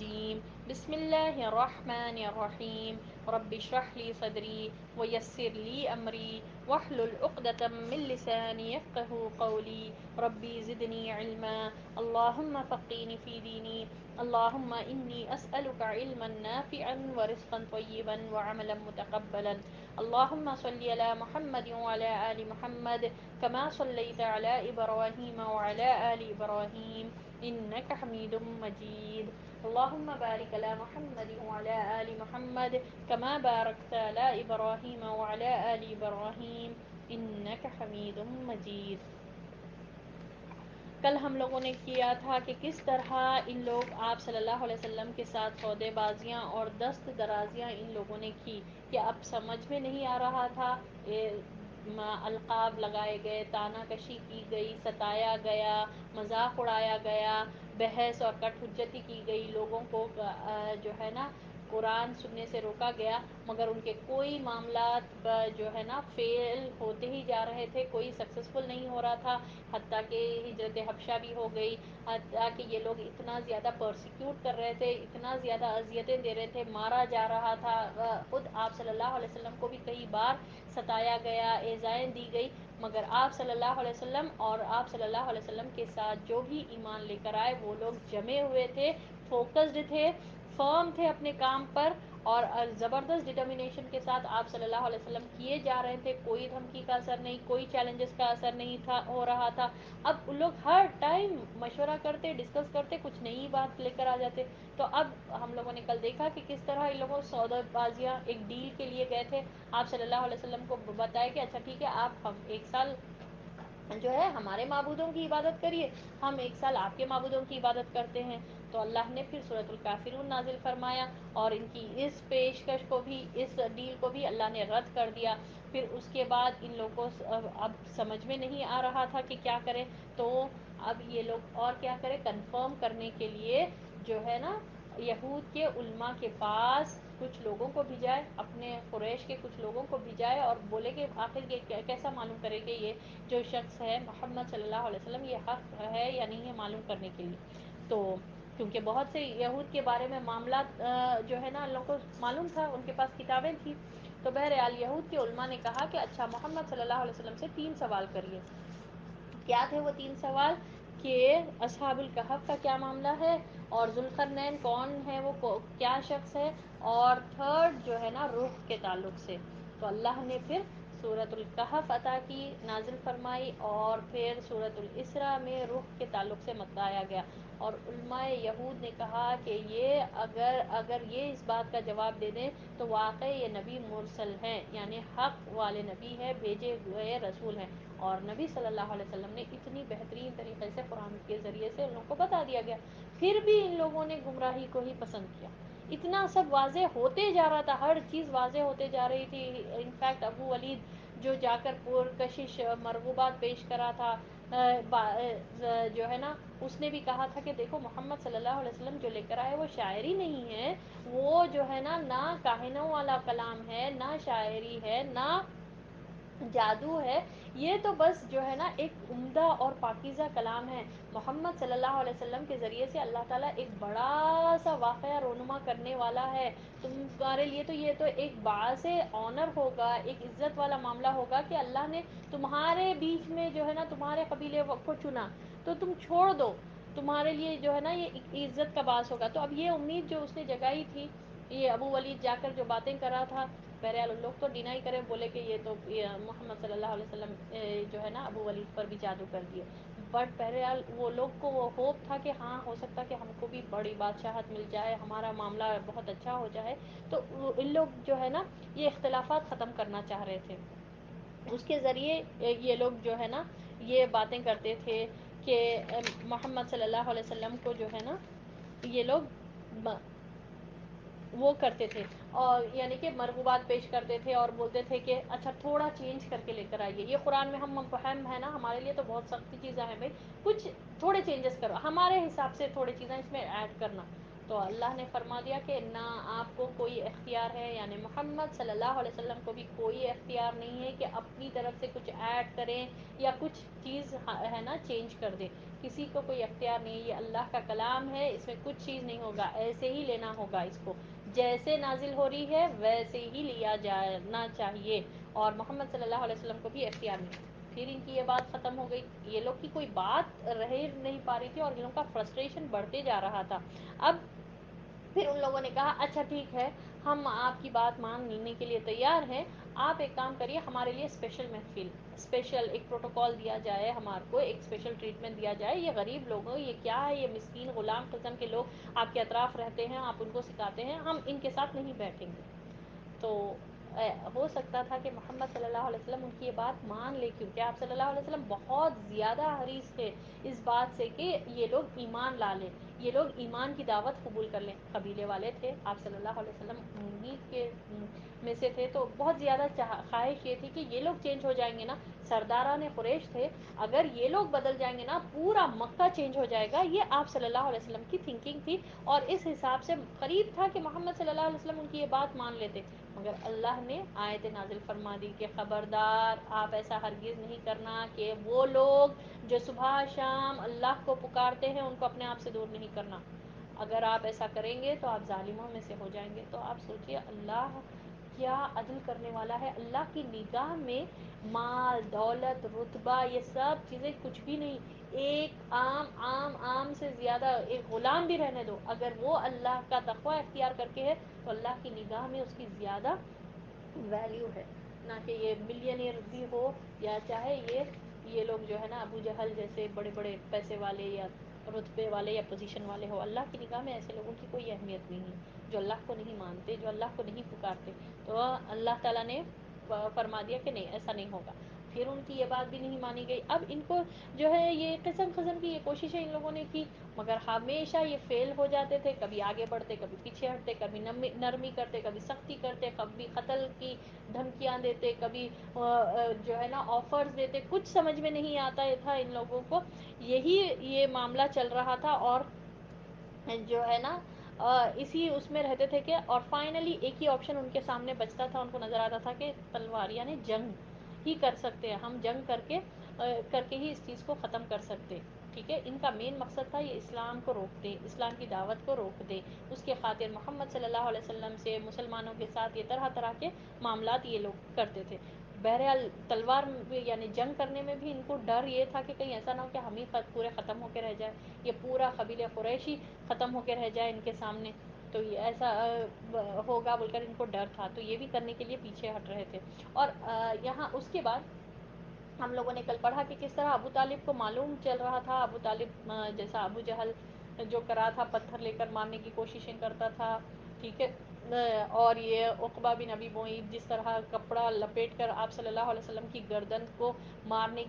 الرجيم بسم الله الرحمن الرحيم رب اشرح لي صدري ويسر لي أمري واحلل عقدة من لساني يفقه قولي ربي زدني علما اللهم فقهني في ديني اللهم إني أسألك علما نافعا ورزقا طيبا وعملا متقبلا اللهم صل على محمد وعلى آل محمد كما صليت على إبراهيم وعلى آل إبراهيم إنك حميد مجيد اللهم بارك على محمد وعلى آل محمد كما باركت على إبراهيم وعلى آل إبراهيم إنك حميد مجيد. کل ہم لوگوں نے کیا تھا کہ کس طرح ان لوگ آپ صلی اللہ علیہ وسلم کے ساتھ سودے بازیاں اور دست درازیاں ان لوگوں نے کی کہ اب سمجھ میں نہیں آ رہا تھا. القاب لگائے گئے، تانا کشی کی گئی، ستایا گیا، مذاق اڑایا گیا، بحث اور کٹ حجتی کی گئی، لوگوں کو جو ہے نا قرآن سننے سے روکا گیا، مگر ان کے کوئی معاملات جو ہے نا فیل ہوتے ہی جا رہے تھے، کوئی سکسیسفل نہیں ہو رہا تھا، حتیٰ کہ ہجرت حبشہ بھی ہو گئی، حتیٰ کہ یہ لوگ اتنا زیادہ پرسیکیوٹ کر رہے تھے، اتنا زیادہ اذیتیں دے رہے تھے، مارا جا رہا تھا. خود آپ صلی اللہ علیہ وسلم کو بھی کئی بار ستایا گیا، ایذائیں دی گئی، مگر آپ صلی اللہ علیہ وسلم اور آپ صلی اللہ علیہ وسلم کے ساتھ جو بھی ایمان لے کر آئے وہ لوگ جمے ہوئے تھے، فوکسڈ تھے، فرم تھے اپنے کام پر، اور زبردست ڈٹرمنیشن کے ساتھ آپ صلی اللہ علیہ وسلم کیے جا رہے تھے. کوئی دھمکی کا اثر نہیں، کوئی چیلنجز کا اثر نہیں تھا ہو رہا تھا. اب ان لوگ ہر ٹائم مشورہ کرتے، ڈسکس کرتے، کچھ نئی بات لے کر آ جاتے. تو اب ہم لوگوں نے کل دیکھا کہ کس طرح ان لوگوں سودا بازیاں ایک ڈیل کے لیے گئے تھے. آپ صلی اللہ علیہ وسلم کو بتایا کہ اچھا ٹھیک ہے، آپ ہم ایک سال جو ہے ہمارے معبودوں کی عبادت کریے، ہم ایک سال آپ کے معبودوں کی عبادت کرتے ہیں. تو اللہ نے پھر سورۃ الکافرون نازل فرمایا اور ان کی اس پیشکش کو بھی، اس ڈیل کو بھی اللہ نے رد کر دیا. پھر اس کے بعد ان لوگوں کو اب سمجھ میں نہیں آ رہا تھا کہ کیا کریں، تو اب یہ لوگ اور کیا کریں، کنفرم کرنے کے لیے جو ہے نا یہود کے علماء کے پاس کچھ لوگوں کو بھیجائے، اپنے قریش کے کچھ لوگوں کو بھیجائے اور بولے کہ آخر یہ کیسا معلوم کرے کہ یہ جو شخص ہے محمد صلی اللہ علیہ وسلم یہ حق ہے یا نہیں ہے معلوم کرنے کے لیے. تو کیونکہ بہت سے یہود کے بارے میں معاملات جو ہے نا ان لوگوں کو معلوم تھا، ان کے پاس کتابیں تھیں. تو بہرحال یہود کے علماء نے کہا کہ اچھا محمد صلی اللہ علیہ وسلم سے 3 سوال کریے. کیا تھے وہ 3 سوال؟ کہ اصحاب الکہف کا کیا معاملہ ہے، اور ذوالقرنین کون ہے، وہ کیا شخص ہے، اور تھرڈ جو ہے نا روح کے تعلق سے. تو اللہ نے پھر سورۃ الکہف عطا کی، نازل فرمائی، اور پھر سورۃ الاسراء میں روح کے تعلق سے بتایا گیا. اور علماء یہود نے کہا کہ یہ اگر یہ اس بات کا جواب دے دیں تو واقعی یہ نبی مرسل ہیں، یعنی حق والے نبی ہیں، بھیجے ہوئے رسول ہیں. اور نبی صلی اللہ علیہ وسلم نے اتنی بہترین طریقے سے قرآن کے ذریعے سے ان لوگوں کو بتا دیا گیا. پھر بھی ان لوگوں نے گمراہی کو ہی پسند کیا. اتنا سب واضح ہوتے جا رہا تھا، ہر چیز واضح ہوتے جا رہی تھی. انفیکٹ ابو ولید جو جا کر پرکشش مرغوبات پیش کرا تھا، جو ہے نا اس نے بھی کہا تھا کہ دیکھو محمد صلی اللہ علیہ وسلم جو لے کر آئے وہ شاعری نہیں ہے، وہ جو ہے نا نہ کاہنوں والا کلام ہے، نہ شاعری ہے، نہ جادو ہے، یہ تو بس جو ہے نا ایک عمدہ اور پاکیزہ کلام ہے. محمد صلی اللہ علیہ وسلم کے ذریعے سے اللہ تعالیٰ ایک بڑا سا واقعہ رونما کرنے والا ہے. تمہارے لیے تو یہ تو ایک باعث آنر ہوگا، ایک عزت والا معاملہ ہوگا کہ اللہ نے تمہارے بیچ میں جو ہے نا تمہارے قبیلے کو چنا، تو تم چھوڑ دو، تمہارے لیے جو ہے نا یہ عزت کا باعث ہوگا. تو اب یہ امید جو اس نے جگائی تھی، یہ ابو ولید جا کر جو باتیں کرا تھا، بہرحال لوگ تو ڈینائی کرے، بولے کہ یہ تو محمد صلی اللہ علیہ وسلم جو ہے نا ابو ولید پر بھی جادو کر دیے. بٹ بہرحال وہ لوگ کو وہ ہوپ تھا کہ ہاں ہو سکتا کہ ہم کو بھی بڑی بادشاہت مل جائے، ہمارا معاملہ بہت اچھا ہو جائے. تو ان لوگ جو ہے نا یہ اختلافات ختم کرنا چاہ رہے تھے. اس کے ذریعے یہ لوگ جو ہے نا یہ باتیں کرتے تھے کہ محمد صلی اللہ علیہ وسلم کو جو ہے نا یہ لوگ وہ کرتے تھے، اور یعنی کہ مرغوبات پیش کرتے تھے اور بولتے تھے کہ اچھا تھوڑا چینج کر کے لے کر آئیے، یہ قرآن میں ہم فہم ہے نا، ہمارے لیے تو بہت سختی چیزیں ہیں بھائی، کچھ تھوڑے چینجز کرو، ہمارے حساب سے تھوڑی چیزیں اس میں ایڈ کرنا. تو اللہ نے فرما دیا کہ نہ آپ کو کوئی اختیار ہے، یعنی محمد صلی اللہ علیہ وسلم کو بھی کوئی اختیار نہیں ہے کہ اپنی طرف سے کچھ ایڈ کریں یا کچھ چیز ہے نا چینج کر دیں. کسی کو کوئی اختیار نہیں ہے، یہ اللہ کا کلام ہے، اس میں کچھ چیز نہیں ہوگا، ایسے ہی لینا ہوگا، اس کو جیسے نازل ہو رہی ہے ویسے ہی لیا جانا چاہیے. اور محمد صلی اللہ علیہ وسلم کو بھی اختیار نہیں. پھر ان کی یہ بات ختم ہو گئی، یہ لوگ کی کوئی بات رہ نہیں پا رہی تھی اور ان لوگوں کا فرسٹریشن بڑھتے جا رہا تھا. اب پھر ان لوگوں نے کہا اچھا ٹھیک ہے، ہم آپ کی بات مان لینے کے لیے تیار ہیں، آپ ایک کام کریے، ہمارے لیے اسپیشل محفل، اسپیشل ایک پروٹوکال دیا جائے، ہمارے کو ایک اسپیشل ٹریٹمنٹ دیا جائے. یہ غریب لوگوں، یہ کیا ہے، یہ مسکین غلام قسم کے لوگ آپ کے اطراف رہتے ہیں، آپ ان کو سکھاتے ہیں، ہم ان کے ساتھ نہیں بیٹھیں گے. تو ہو سکتا تھا کہ محمد صلی اللہ علیہ وسلم ان کی یہ بات مان لے، کیونکہ آپ صلی اللہ علیہ وسلم بہت زیادہ حریص تھے اس بات سے کہ یہ لوگ ایمان لا لیں، یہ لوگ ایمان کی دعوت قبول کر لیں. قبیلے والے تھے آپ صلی اللہ علیہ وسلم انہی کے میں سے تھے، تو بہت زیادہ خواہش یہ تھی کہ یہ لوگ چینج ہو جائیں گے نا، سرداران قریش تھے، اگر یہ لوگ بدل جائیں گے نا پورا مکہ چینج ہو جائے گا. یہ آپ صلی اللہ علیہ وسلم کی تھنکنگ تھی اور اس حساب سے قریب تھا کہ محمد صلی اللہ علیہ وسلم ان کی یہ بات مان لیتے. مگر اللہ نے آیت نازل فرما دی کہ خبردار، آپ ایسا ہرگز نہیں کرنا کہ وہ لوگ جو صبح شام اللہ کو پکارتے ہیں ان کو اپنے آپ سے دور نہیں کرنا. اگر آپ ایسا کریں گے تو آپ ظالموں میں سے ہو جائیں گے. تو آپ سوچئے اللہ کیا عدل کرنے والا ہے. اللہ کی نگاہ میں مال، دولت، رتبہ، یہ سب چیزیں کچھ بھی نہیں. ایک آم سے زیادہ ایک غلام بھی رہنے دو، اگر وہ اللہ کا تقوی اختیار کر کے ہے تو اللہ کی نگاہ میں اس کی زیادہ ویلیو ہے. نہ کہ یہ ملینئر بھی ہو یا چاہے یہ لوگ جو ہے نا ابو جہل جیسے بڑے بڑے پیسے والے یا رتبے والے یا پوزیشن والے ہو. اللہ کی نگاہ میں ایسے لوگوں کی کوئی اہمیت نہیں ہے جو اللہ کو نہیں مانتے، جو اللہ کو نہیں پکارتے. تو اللہ تعالیٰ نے فرما دیا کہ نہیں، ایسا نہیں ہوگا. پھر ان کی یہ بات بھی نہیں مانی گئی. اب ان کو جو ہے یہ قسم کی یہ کوششیں ان لوگوں نے کی، مگر ہمیشہ یہ فیل ہو جاتے تھے. کبھی آگے بڑھتے، کبھی پیچھے ہٹتے، کبھی نرمی کرتے، کبھی سختی کرتے، کبھی قتل کی دھمکیاں دیتے، کبھی جو ہے نا آفرز دیتے. کچھ سمجھ میں نہیں آتا تھا ان لوگوں کو. یہی یہ معاملہ چل رہا تھا اور جو ہے نا اسی اس میں رہتے تھے کہ اور فائنلی ایک ہی آپشن ان کے سامنے بچتا تھا. ان کو نظر آتا تھا کہ تلوار یعنی جنگ ہی کر سکتے ہیں ہم، جنگ کر کے ہی اس چیز کو ختم کر سکتے. ٹھیک ہے، ان کا مین مقصد تھا یہ اسلام کو روک دے، اسلام کی دعوت کو روک دے. اس کے خاطر محمد صلی اللہ علیہ وسلم سے مسلمانوں کے ساتھ یہ طرح طرح کے معاملات یہ لوگ کرتے تھے. بہرحال تلوار یعنی جنگ کرنے میں بھی ان کو ڈر یہ تھا کہ کہیں ایسا نہ ہو کہ ہم ہی پورے ختم ہو کے رہ جائے، یہ پورا قبیلہ قریشی ختم ہو کے رہ جائے ان کے سامنے. تو یہ ایسا ہوگا بول کر ان کو ڈر تھا، تو یہ بھی کرنے کے لیے پیچھے ہٹ رہے تھے. اور یہاں اس کے بعد ہم لوگوں نے کل پڑھا کہ کس طرح ابو طالب کو معلوم چل رہا تھا. ابو طالب جیسا ابو جہل جو کرا تھا، پتھر لے کر مارنے کی کوششیں کرتا تھا. ٹھیک ہے، اور یہ عقبہ بن ابی معیط جس طرح کپڑا لپیٹ کر آپ صلی اللہ علیہ وسلم کی گردن کو مارنے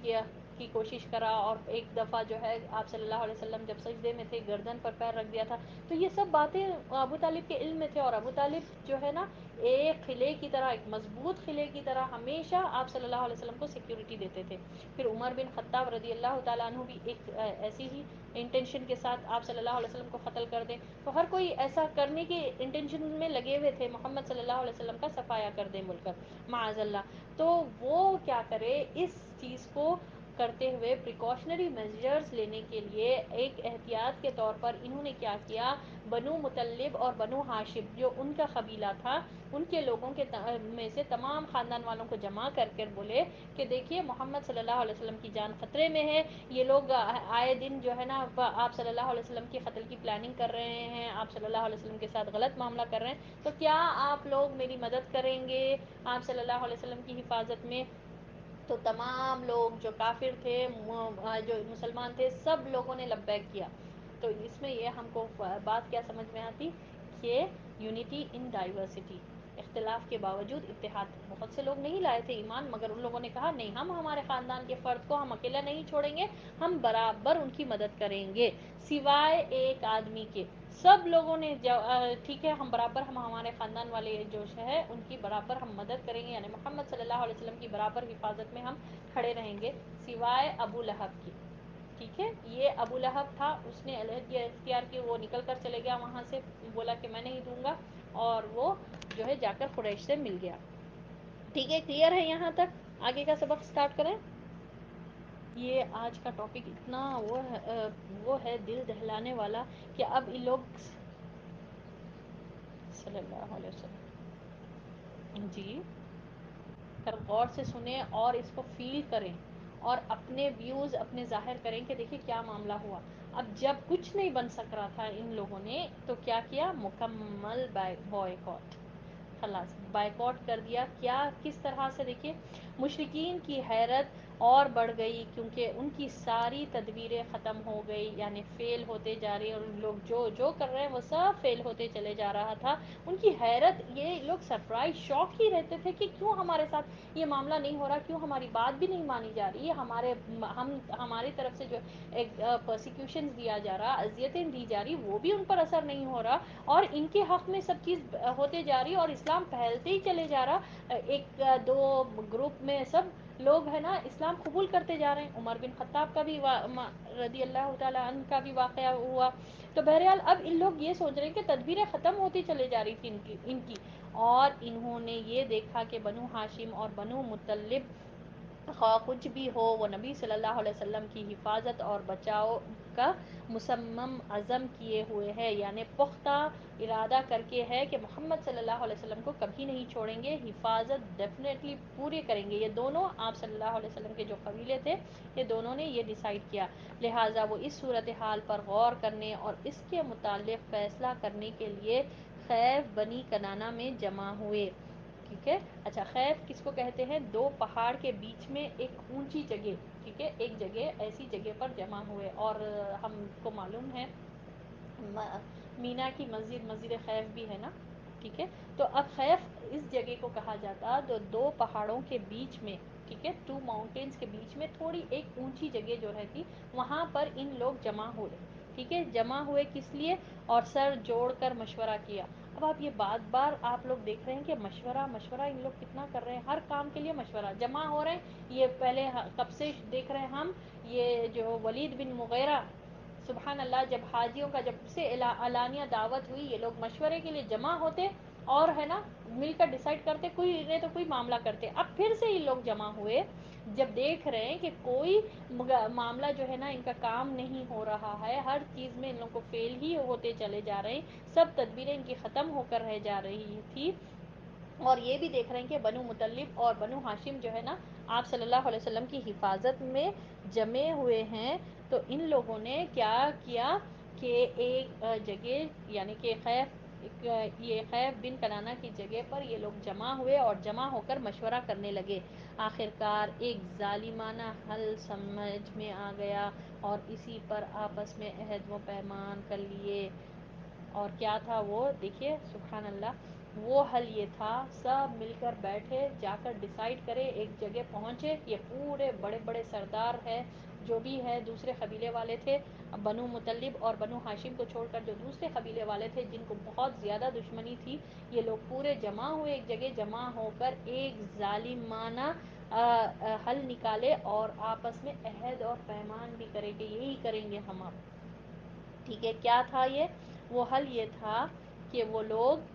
کی کوشش کرا، اور ایک دفعہ جو ہے آپ صلی اللہ علیہ وسلم جب سجدے میں تھے گردن پر پیر رکھ دیا تھا. تو یہ سب باتیں ابو طالب کے علم میں تھے. اور ابو طالب جو ہے نا ایک قلعے کی طرح، ایک مضبوط قلعے کی طرح ہمیشہ آپ صلی اللہ علیہ وسلم کو سیکیورٹی دیتے تھے. پھر عمر بن خطاب رضی اللہ تعالیٰ عنہ بھی ایک ایسی ہی انٹینشن کے ساتھ آپ صلی اللہ علیہ وسلم کو قتل کر دیں. تو ہر کوئی ایسا کرنے کے انٹینشن میں لگے ہوئے تھے محمد صلی اللہ علیہ وسلم کا صفایا کر دیں بول کر معاذ اللہ. تو وہ کیا کرے، اس چیز کو کرتے ہوئے پریکاشنری میجرز لینے کے لیے ایک احتیاط کے طور پر انہوں نے کیا کیا، بنو مطلب اور بنو ہاشم جو ان کا قبیلہ تھا، ان کے لوگوں کے میں سے تمام خاندان والوں کو جمع کر کر بولے کہ دیکھیے محمد صلی اللہ علیہ وسلم کی جان خطرے میں ہے. یہ لوگ آئے دن جو ہے نا آپ صلی اللہ علیہ وسلم کی قتل کی پلاننگ کر رہے ہیں، آپ صلی اللہ علیہ وسلم کے ساتھ غلط معاملہ کر رہے ہیں. تو کیا آپ لوگ میری مدد کریں گے آپ صلی اللہ علیہ وسلم کی حفاظت میں؟ تو تمام لوگ جو کافر تھے، جو مسلمان تھے، سب لوگوں نے لبیک کیا. تو اس میں یہ ہم کو بات کیا سمجھ میں آتی کہ یونٹی ان ڈائیورسٹی، اختلاف کے باوجود اتحاد. بہت سے لوگ نہیں لائے تھے ایمان، مگر ان لوگوں نے کہا نہیں، ہم ہمارے خاندان کے فرد کو ہم اکیلا نہیں چھوڑیں گے، ہم برابر ان کی مدد کریں گے سوائے ایک آدمی کے. سب لوگوں نے ٹھیک ہے، ہم برابر، ہم ہمارے خاندان والے جو ہے ان کی برابر ہم مدد کریں گے، یعنی محمد صلی اللہ علیہ وسلم کی برابر حفاظت میں ہم کھڑے رہیں گے، سوائے ابو لہب کی. ٹھیک ہے، یہ ابو لہب تھا، اس نے علیحدگی اختیار کی، وہ نکل کر چلے گیا وہاں سے، بولا کہ میں نہیں دوں گا، اور وہ جو ہے جا کر قریش سے مل گیا. ٹھیک ہے، کلیئر ہے یہاں تک؟ آگے کا سبق سٹارٹ کریں. یہ آج کا ٹاپک اتنا وہ ہے دل دہلانے والا کہ اب ان لوگ صلی اللہ علیہ وسلم. جی، کر غور سے سنیں اور اس کو فیل کریں اور اپنے ویوز اپنے ظاہر کریں کہ دیکھیں کیا معاملہ ہوا. اب جب کچھ نہیں بن سک رہا تھا ان لوگوں نے تو کیا کیا؟ مکمل بائیکاٹ، خلاص بائیکاٹ کر دیا. کیا کس طرح سے؟ دیکھیے مشرکین کی حیرت اور بڑھ گئی کیونکہ ان کی ساری تدبیریں ختم ہو گئی، یعنی فیل ہوتے جا رہی، اور لوگ جو جو کر رہے ہیں وہ سب فیل ہوتے چلے جا رہا تھا. ان کی حیرت، یہ لوگ سرپرائز شوق ہی رہتے تھے کہ کیوں ہمارے ساتھ یہ معاملہ نہیں ہو رہا، کیوں ہماری بات بھی نہیں مانی جا رہی، ہماری طرف سے جو ایک پرسیکیوشنز دیا جا رہا، اذیتیں دی جا رہی، وہ بھی ان پر اثر نہیں ہو رہا، اور ان کے حق میں سب چیز ہوتے جا رہی اور اسلام پھیلتے ہی چلے جا رہا. ایک دو گروپ میں سب لوگ ہے نا اسلام قبول کرتے جا رہے ہیں. عمر بن خطاب کا بھی رضی اللہ تعالیٰ عنہ کا بھی واقعہ ہوا. تو بہرحال اب ان لوگ یہ سوچ رہے ہیں کہ تدبیریں ختم ہوتی چلے جا رہی تھی ان کی، اور انہوں نے یہ دیکھا کہ بنو ہاشم اور بنو مطلب خواہ کچھ بھی ہو وہ نبی صلی اللہ علیہ وسلم کی حفاظت اور بچاؤ کا مصمم عزم کیے ہوئے ہے، یعنی پختہ ارادہ کر کے ہے کہ محمد صلی اللہ علیہ وسلم کو کبھی نہیں چھوڑیں گے، حفاظت ڈیفینیٹلی پوری کریں گے. یہ دونوں آپ صلی اللہ علیہ وسلم کے جو قبیلے تھے، یہ دونوں نے یہ ڈیسائیڈ کیا. لہٰذا وہ اس صورتحال پر غور کرنے اور اس کے متعلق فیصلہ کرنے کے لیے خیف بنی کنانہ میں جمع ہوئے. ٹھیک ہے، اچھا خیف کس کو کہتے ہیں؟ دو پہاڑ کے بیچ میں ایک اونچی جگہ، ٹھیک ہے، ایک جگہ ایسی جگہ پر جمع ہوئے. اور ہم کو معلوم ہے مینا کی مسجد خیف بھی ہے نا، ٹھیک ہے. تو اب خیف اس جگہ کو کہا جاتا جو دو پہاڑوں کے بیچ میں، ٹھیک ہے، ٹو ماؤنٹینز کے بیچ میں تھوڑی ایک اونچی جگہ جو رہتی، وہاں پر ان لوگ جمع ہوئے. ٹھیک ہے، جمع ہوئے کس لیے؟ اور سر جوڑ کر مشورہ کیا. اب آپ یہ بات بار آپ لوگ دیکھ رہے ہیں کہ مشورہ ان لوگ کتنا کر رہے ہیں، ہر کام کے لیے مشورہ. جمع ہو رہے ہیں، یہ پہلے کب سے دیکھ رہے ہیں ہم، یہ جو ولید بن مغیرہ، سبحان اللہ، جب حاجیوں کا جب سے اعلانیہ دعوت ہوئی، یہ لوگ مشورے کے لیے جمع ہوتے اور ہے نا مل کر ڈیسائیڈ کرتے، کوئی نہیں تو کوئی معاملہ کرتے. اب پھر سے یہ لوگ جمع ہوئے جب دیکھ رہے ہیں کہ کوئی معاملہ جو ہے نا ان کا کام نہیں ہو رہا ہے، ہر چیز میں ان لوگوں کو فیل ہی ہوتے چلے جا رہے ہیں، سب تدبیریں ان کی ختم ہو کر رہ جا رہی تھی. اور یہ بھی دیکھ رہے ہیں کہ بنو مطلب اور بنو ہاشم جو ہے نا آپ صلی اللہ علیہ وسلم کی حفاظت میں جمے ہوئے ہیں. تو ان لوگوں نے کیا کیا کہ ایک جگہ، یعنی کہ یہ خیف بن کنانہ کی جگہ پر یہ لوگ جمع ہوئے اور جمع ہو کر مشورہ کرنے لگے. آخرکار ایک ظالمانہ حل سمجھ میں آ گیا اور اسی پر آپس میں عہد و پیمان کر لیے. اور کیا تھا وہ؟ دیکھیے سبحان اللہ، وہ حل یہ تھا سب مل کر بیٹھے، جا کر ڈیسائیڈ کرے، ایک جگہ پہنچے. یہ پورے بڑے بڑے سردار ہے جو بھی ہے، دوسرے قبیلے والے تھے، بنو مطلب اور بنو ہاشم کو چھوڑ کر جو دوسرے قبیلے والے تھے جن کو بہت زیادہ دشمنی تھی، یہ لوگ پورے جمع ہوئے، ایک جگہ جمع ہو کر ایک ظالمانہ حل نکالے اور آپس میں عہد اور پیمان بھی کرے کہ یہی کریں گے ہم اب. ٹھیک ہے، کیا تھا یہ؟ وہ حل یہ تھا کہ وہ لوگ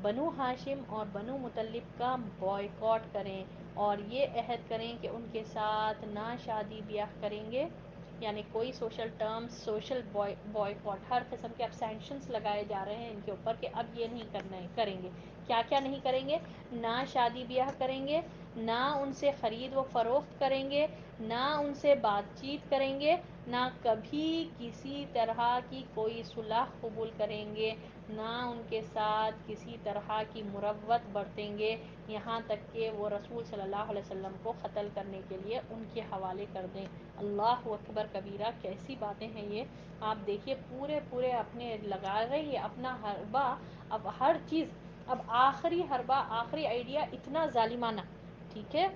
بنو ہاشم اور بنو مطلب کا بائیکاٹ کریں اور یہ عہد کریں کہ ان کے ساتھ نہ شادی بیاہ کریں گے، یعنی کوئی سوشل ٹرمز، سوشل بائیکاٹ، ہر قسم کے اب سینکشنز لگائے جا رہے ہیں ان کے اوپر کہ اب یہ نہیں کریں گے. کیا کیا نہیں کریں گے؟ نہ شادی بیاہ کریں گے، نہ ان سے خرید و فروخت کریں گے، نہ ان سے بات چیت کریں گے، نہ کبھی کسی طرح کی کوئی صلح قبول کریں گے، نہ ان کے ساتھ کسی طرح کی مروت برتیں گے، یہاں تک کہ وہ رسول صلی اللہ علیہ وسلم کو قتل کرنے کے لیے ان کے حوالے کر دیں. اللہ اکبر کبیرہ، کیسی باتیں ہیں یہ! آپ دیکھیے پورے اپنے لگا رہے ہیں اپنا حربہ، اب ہر چیز، اب آخری حربہ، آخری آئیڈیا اتنا ظالمانہ، ٹھیک ہے،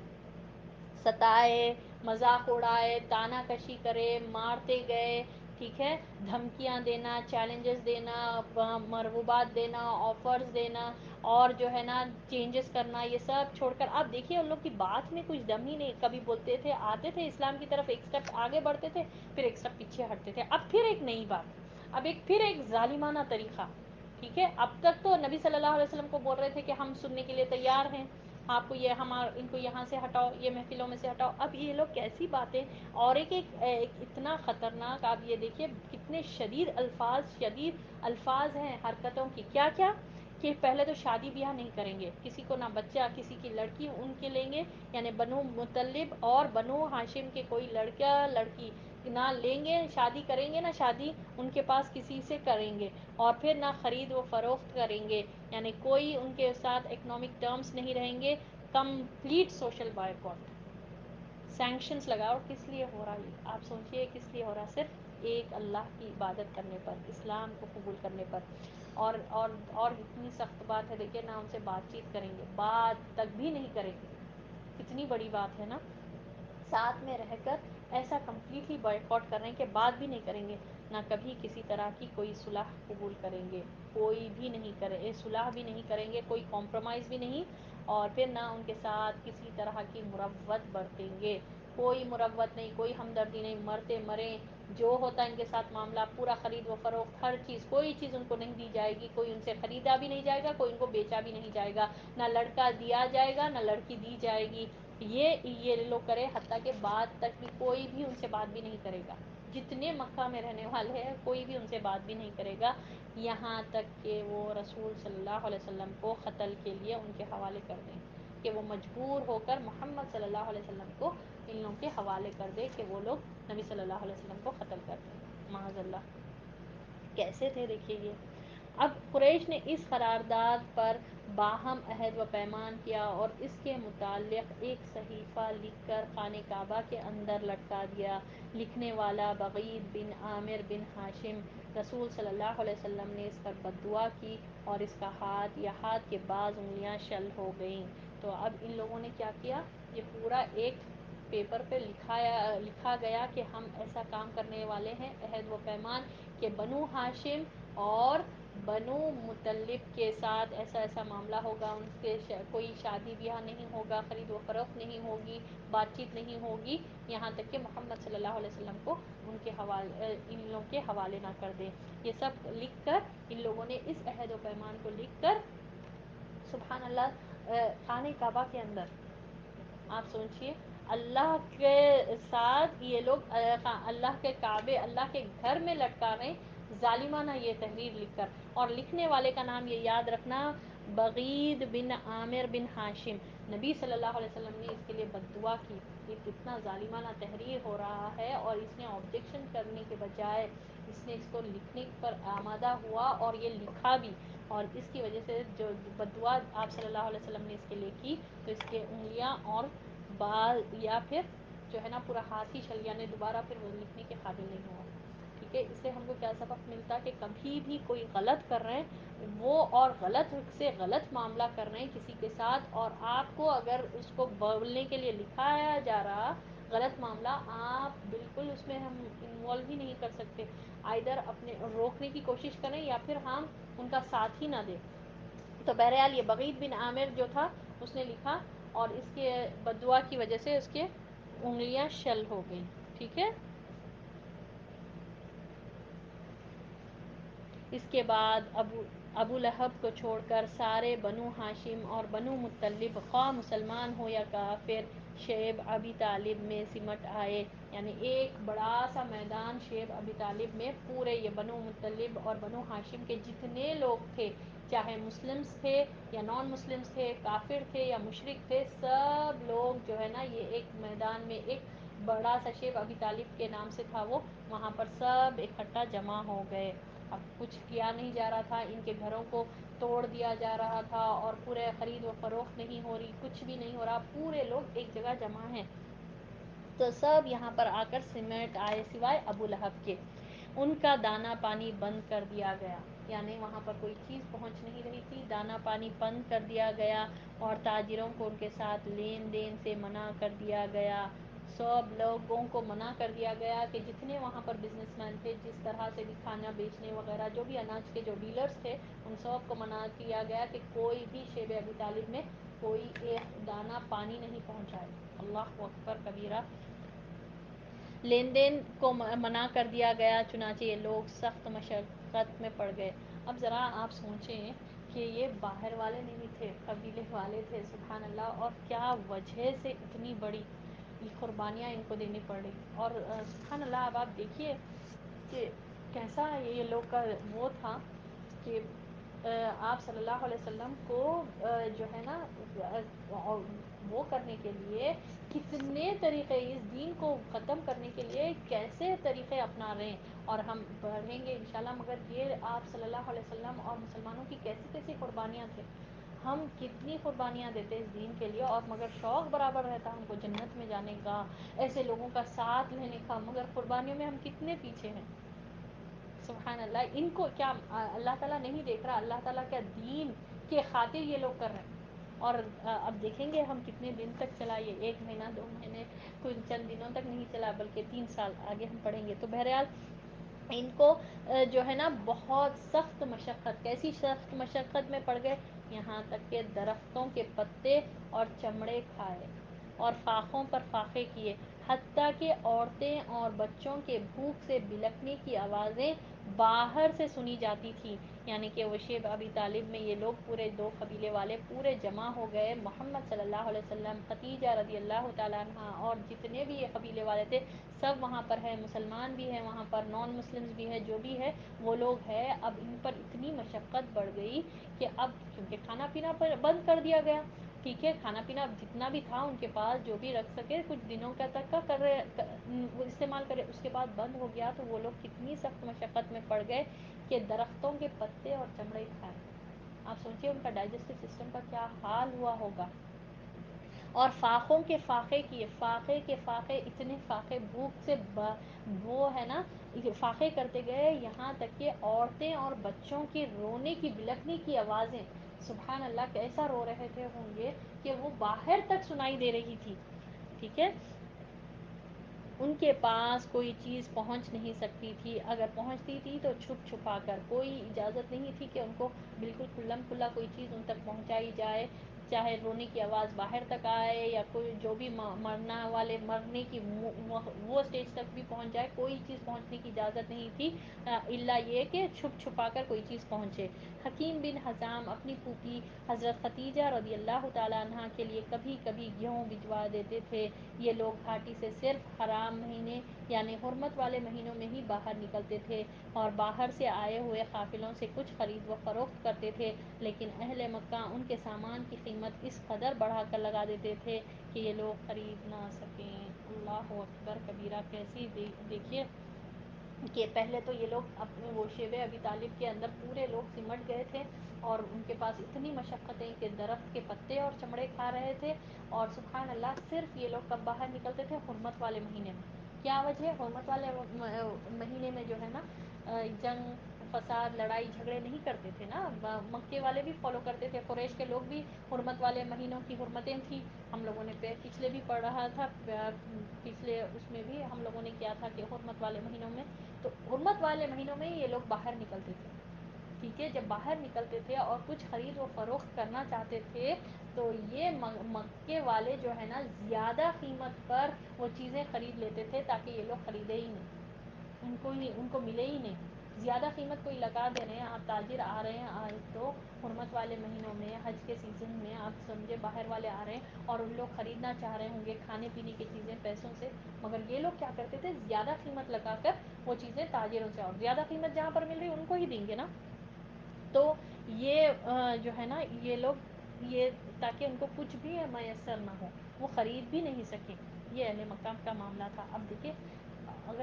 ستائے، مذاق اڑائے، تانا کشی کرے، مارتے گئے، ٹھیک ہے، دھمکیاں دینا، چیلنجز دینا، مرغوبات دینا، آفرز دینا، اور جو ہے نا چینجز کرنا، یہ سب چھوڑ کر اب دیکھیے ان لوگ کی بات میں کچھ دم ہی نہیں. کبھی بولتے تھے، آتے تھے اسلام کی طرف، ایک اسٹیپ آگے بڑھتے تھے، پھر ایک اسٹیپ پیچھے ہٹتے تھے. اب پھر ایک نئی بات، اب پھر ایک ظالمانہ طریقہ. ٹھیک ہے، اب تک تو نبی صلی اللہ علیہ وسلم کو بول رہے تھے کہ ہم سننے کے لیے تیار ہیں، آپ کو یہ ان کو یہاں سے ہٹاؤ، یہ محفلوں میں سے ہٹاؤ. اب یہ لوگ کیسی باتیں، اور ایک اتنا خطرناک، آپ یہ دیکھیے کتنے شدید الفاظ ہیں حرکتوں کی. کیا کیا کہ پہلے تو شادی بیاہ نہیں کریں گے، کسی کو نہ بچہ، کسی کی لڑکی ان کے لیں گے، یعنی بنو مطلب اور بنو ہاشم کے کوئی لڑکا لڑکی نہ لیں گے، شادی کریں گے، نہ شادی ان کے پاس کسی سے کریں گے، اور پھر نہ خرید و فروخت کریں گے، یعنی کوئی ان کے ساتھ اکنامک ٹرمز نہیں رہیں گے. کمپلیٹ سوشل بائیکاٹ، سینکشنز لگاؤ. کس لیے ہو رہا ہے آپ سوچئے، کس لیے ہو رہا؟ صرف ایک اللہ کی عبادت کرنے پر، اسلام کو قبول کرنے پر. اور اتنی سخت بات ہے، دیکھیے نہ ان سے بات چیت کریں گے، بات تک بھی نہیں کریں گے. کتنی بڑی بات ہے نا، ساتھ میں رہ کر ایسا کمپلیٹلی بائیکاٹ کر رہے ہیں کہ بات بھی نہیں کریں گے. نہ کبھی کسی طرح کی کوئی صلح قبول کریں گے، کوئی بھی نہیں کرے، صلح بھی نہیں کریں گے، کوئی کمپرومائز بھی نہیں. اور پھر نہ ان کے ساتھ کسی طرح کی مروت برتیں گے، کوئی مروت نہیں، کوئی ہمدردی نہیں. مرتے مریں، جو ہوتا ہے ان کے ساتھ معاملہ پورا، خرید و فروخت، ہر چیز، کوئی چیز ان کو نہیں دی جائے گی، کوئی ان سے خریدا بھی نہیں جائے گا، کوئی ان کو بیچا بھی نہیں جائے گا، نہ لڑکا دیا جائے گا، نہ لڑکی دی جائے گی. یہ لوگ کرے، حتیٰ کہ بات تک بھی کوئی بھی ان سے بات بھی نہیں کرے گا. جتنے مکہ میں رہنے والے ہیں کوئی بھی ان سے بات بھی نہیں کرے گا، یہاں تک کہ وہ رسول صلی اللہ علیہ وسلم کو قتل کے لیے ان کے حوالے کر دیں، کہ وہ مجبور ہو کر محمد صلی اللہ علیہ وسلم کو ان لوگوں کے حوالے کر دے، کہ وہ لوگ نبی صلی اللہ علیہ وسلم کو قتل کر دیں. معاذ اللہ. کیسے تھے دیکھیے یہ. اب قریش نے اس قرارداد پر باہم عہد و پیمان کیا، اور اس کے متعلق ایک صحیفہ لکھ کر خانہ کعبہ کے اندر لٹکا دیا. لکھنے والا بغید بن عامر بن ہاشم. رسول صلی اللہ علیہ وسلم نے اس پر بددعا کی، اور اس کا ہاتھ کے بعض انگلیاں شل ہو گئیں. تو اب ان لوگوں نے کیا کیا، یہ پورا ایک پیپر پہ لکھا گیا کہ ہم ایسا کام کرنے والے ہیں، عہد و پیمان، کہ بنو ہاشم اور بنو مطلب کے ساتھ ایسا ایسا معاملہ ہوگا، ان کے کوئی شادی بیاہ نہیں ہوگا، خرید و فروخت نہیں ہوگی، بات چیت نہیں ہوگی، یہاں تک کہ محمد صلی اللہ علیہ وسلم کو ان لوگوں کے حوالے نہ کر دیں. یہ سب لکھ کر ان لوگوں نے اس عہد و پیمان کو لکھ کر، سبحان اللہ، خانہ کعبہ کے اندر، آپ سوچئے اللہ کے ساتھ یہ لوگ اللہ کے کعبے، اللہ کے گھر میں لٹکا رہے ہیں، ظالمانہ یہ تحریر لکھ کر. اور لکھنے والے کا نام یہ یاد رکھنا، بغید بن عامر بن ہاشم. نبی صلی اللہ علیہ وسلم نے اس کے لیے بددعا کی. یہ کتنا ظالمانہ تحریر ہو رہا ہے، اور اس نے آبجیکشن کرنے کے بجائے اس نے اس کو لکھنے پر آمادہ ہوا، اور یہ لکھا بھی. اور اس کی وجہ سے جو بددعا آپ صلی اللہ علیہ وسلم نے اس کے لیے کی، تو اس کے انگلیاں اور بال، یا پھر جو ہے نا پورا ہاتھ ہی شل، یعنی دوبارہ پھر وہ لکھنے کے قابل نہیں ہوا. ٹھیک ہے، اس سے ہم کو کیا سبق ملتا کہ کبھی بھی کوئی غلط کر رہے ہیں وہ، اور غلط سے غلط معاملہ کر رہے ہیں کسی کے ساتھ، اور آپ کو اگر اس کو بولنے کے لیے لکھایا جا رہا غلط معاملہ، آپ بالکل اس میں ہم انوالو ہی نہیں کر سکتے. آئدر اپنے روکنے کی کوشش کریں، یا پھر ہم ان کا ساتھ ہی نہ دیں. تو بہرحال یہ بغید بن عامر جو تھا، اس نے لکھا، اور اس کے بددعا کی وجہ سے اس کے انگلیاں شل ہو گئیں. ٹھیک ہے. اس کے بعد ابو لہب کو چھوڑ کر سارے بنو ہاشم اور بنو مطلب، خواہ مسلمان ہو یا کافر، شیب ابی طالب میں سمٹ آئے. یعنی ایک بڑا سا میدان شیب ابی طالب میں، پورے یہ بنو مطلب اور بنو ہاشم کے جتنے لوگ تھے، چاہے مسلمز تھے یا نان مسلمز تھے، کافر تھے یا مشرک تھے، سب لوگ جو ہے نا یہ ایک میدان میں، ایک بڑا سا شیب ابی طالب کے نام سے تھا وہ، وہاں پر سب اکٹھا جمع ہو گئے. اب کچھ کیا نہیں جا رہا تھا، ان کے گھروں کو توڑ دیا جا رہا تھا، اور پورے خرید و فروخت نہیں ہو رہی، کچھ بھی نہیں ہو رہا، پورے لوگ ایک جگہ جمع ہیں. تو سب یہاں پر آ کر سمٹ آئے، سوائے ابو لہب کے. ان کا دانا پانی بند کر دیا گیا، یعنی وہاں پر کوئی چیز پہنچ نہیں رہی تھی، دانا پانی بند کر دیا گیا، اور تاجروں کو ان کے ساتھ لین دین سے منع کر دیا گیا. سب لوگوں کو منع کر دیا گیا کہ جتنے وہاں پر بزنس مین تھے، جس طرح سے بھی کھانا بیچنے وغیرہ جو بھی اناج کے جو ڈیلرز تھے، ان سب کو منع کیا گیا کہ کوئی بھی شیب ابی طالب میں کوئی ایک دانہ پانی نہیں پہنچائے. اللہ اکبر کبیرہ. لین دین کو منع کر دیا گیا، چنانچہ یہ لوگ سخت مشقت میں پڑ گئے. اب ذرا آپ سوچیں کہ یہ باہر والے نہیں تھے، قبیلے والے تھے، سبحان اللہ، اور کیا وجہ سے اتنی بڑی قربانیاں ان کو دینی پڑی. اور سبحان اللہ، اب آپ دیکھیے کہ کیسا یہ لوگ کا وہ تھا کہ آپ صلی اللہ علیہ وسلم کو جو ہے نا وہ کرنے کے لیے کتنے طریقے، اس دین کو ختم کرنے کے لیے کیسے طریقے اپنا رہے ہیں. اور ہم پڑھیں گے انشاءاللہ، مگر یہ آپ صلی اللہ علیہ وسلم اور مسلمانوں کی کیسی کیسی قربانیاں تھے. ہم کتنی قربانیاں دیتے اس دین کے لیے، اور مگر شوق برابر رہتا ہم کو جنت میں جانے کا، ایسے لوگوں کا ساتھ لینے کا، مگر قربانیوں میں ہم کتنے پیچھے ہیں. سبحان اللہ. ان کو کیا اللہ تعالیٰ نہیں دیکھ رہا؟ اللہ تعالیٰ کیا دین کے خاطر یہ لوگ کر رہے ہیں. اور اب دیکھیں گے ہم کتنے دن تک چلا یہ، 1 مہینہ 2 مہینے، کوئی چند دنوں تک نہیں چلا، بلکہ 3 سال آگے ہم پڑھیں گے. تو بہرحال ان کو جو ہے نا بہت سخت مشقت، کیسی سخت مشقت میں پڑ گئے، یہاں تک کہ درختوں کے پتے اور چمڑے کھائے اور فاخوں پر فاقے کیے، حتیٰ کہ عورتیں اور بچوں کے بھوک سے بلکنے کی آوازیں باہر سے سنی جاتی تھی. یعنی کہ وہ شیب ابی طالب میں یہ لوگ پورے 2 قبیلے والے پورے جمع ہو گئے. محمد صلی اللہ علیہ وسلم، خدیجہ رضی اللہ تعالیٰ عنہ، اور جتنے بھی یہ قبیلے والے تھے سب وہاں پر ہے. مسلمان بھی ہیں وہاں پر، نان مسلمز بھی ہے، جو بھی ہے وہ لوگ ہے. اب ان پر اتنی مشقت بڑھ گئی کہ اب کیونکہ کھانا پینا بند کر دیا گیا، ٹھیک ہے، کھانا پینا جتنا بھی تھا ان کے پاس جو بھی رکھ سکے کچھ دنوں کا تک کا وہ استعمال کرے، اس کے بعد بند ہو گیا. تو وہ لوگ کتنی سخت مشقت میں پڑ گئے کہ درختوں کے پتے اور چمڑے کھائیں. آپ سوچئے ان کا ڈائجسٹو سسٹم کا کیا حال ہوا ہوگا. اور فاقوں کے فاقے کیے، فاقے کے فاقے، اتنے فاقے بھوک سے وہ ہے نا فاقے کرتے گئے، یہاں تک کہ عورتیں اور بچوں کے رونے کی بلکنے کی آوازیں، سبحان اللہ، کیسا رو رہے تھے ہوں گے کہ وہ باہر تک سنائی دے رہی تھی. ٹھیک ہے. ان کے پاس کوئی چیز پہنچ نہیں سکتی تھی، اگر پہنچتی تھی تو چھپ چھپا کر، کوئی اجازت نہیں تھی کہ ان کو بالکل کھلم کھلا کوئی چیز ان تک پہنچائی جائے، چاہے رونے کی آواز باہر تک آئے یا کوئی جو بھی مرنے کی وہ اسٹیج تک بھی پہنچ جائے، کوئی چیز پہنچنے کی اجازت نہیں تھی الا یہ کہ چھپ چھپا کر کوئی چیز پہنچے. حکیم بن حزام اپنی پھوپھی حضرت خدیجہ رضی اللہ تعالیٰ عنہ کے لیے کبھی کبھی گیہوں بھجوا دیتے تھے. یہ لوگ گھاٹی سے صرف حرام مہینے یعنی حرمت والے مہینوں میں ہی باہر نکلتے تھے اور باہر سے آئے ہوئے قافلوں سے کچھ خرید و فروخت کرتے تھے، لیکن اہل مکہ ان کے سامان کی قیمت اس قدر بڑھا کر لگا دیتے تھے کہ یہ لوگ خرید نہ سکیں. اللہ اکبر کبیرہ. کیسی دیکھیے کہ پہلے تو یہ لوگ اپنے وہ شیب ابی طالب کے اندر پورے لوگ سمٹ گئے تھے اور ان کے پاس اتنی مشقتیں کہ درخت کے پتے اور چمڑے کھا رہے تھے. اور سبحان اللہ، صرف یہ لوگ کب باہر نکلتے تھے؟ حرمت والے مہینے میں. کیا وجہ ہے؟ حرمت والے مہینے میں جو ہے نا جنگ فساد لڑائی جھگڑے نہیں کرتے تھے نا. مکے والے بھی فالو کرتے تھے، قریش کے لوگ بھی حرمت والے مہینوں کی حرمتیں تھیں. ہم لوگوں نے پچھلے بھی پڑھ رہا تھا، پچھلے اس میں بھی ہم لوگوں نے کیا تھا کہ حرمت والے مہینوں میں، تو حرمت والے مہینوں میں یہ لوگ باہر نکلتے تھے. ٹھیک ہے. جب باہر نکلتے تھے اور کچھ خرید و فروخت کرنا چاہتے تھے تو یہ مکے والے جو ہے نا زیادہ قیمت پر وہ چیزیں خرید لیتے تھے تاکہ یہ لوگ خریدے ہی نہیں، ان کو ملے ہی نہیں. زیادہ قیمت کوئی لگا دے رہے ہیں، آپ تاجر آ رہے ہیں تو حرمت والے مہینوں میں حج کے سیزن میں آپ سمجھے باہر والے آ رہے ہیں اور ان لوگ خریدنا چاہ رہے ہوں گے کھانے پینے کی چیزیں پیسوں سے، مگر یہ لوگ کیا کرتے تھے؟ زیادہ قیمت لگا کر وہ چیزیں تاجروں سے، اور زیادہ قیمت جہاں پر مل رہی ان کو ہی دیں گے نا. تو یہ جو ہے نا یہ لوگ یہ تاکہ ان کو کچھ بھی میسر نہ ہو، وہ خرید بھی نہیں سکیں. یہ اہل مکہ کا معاملہ تھا. اب دیکھیں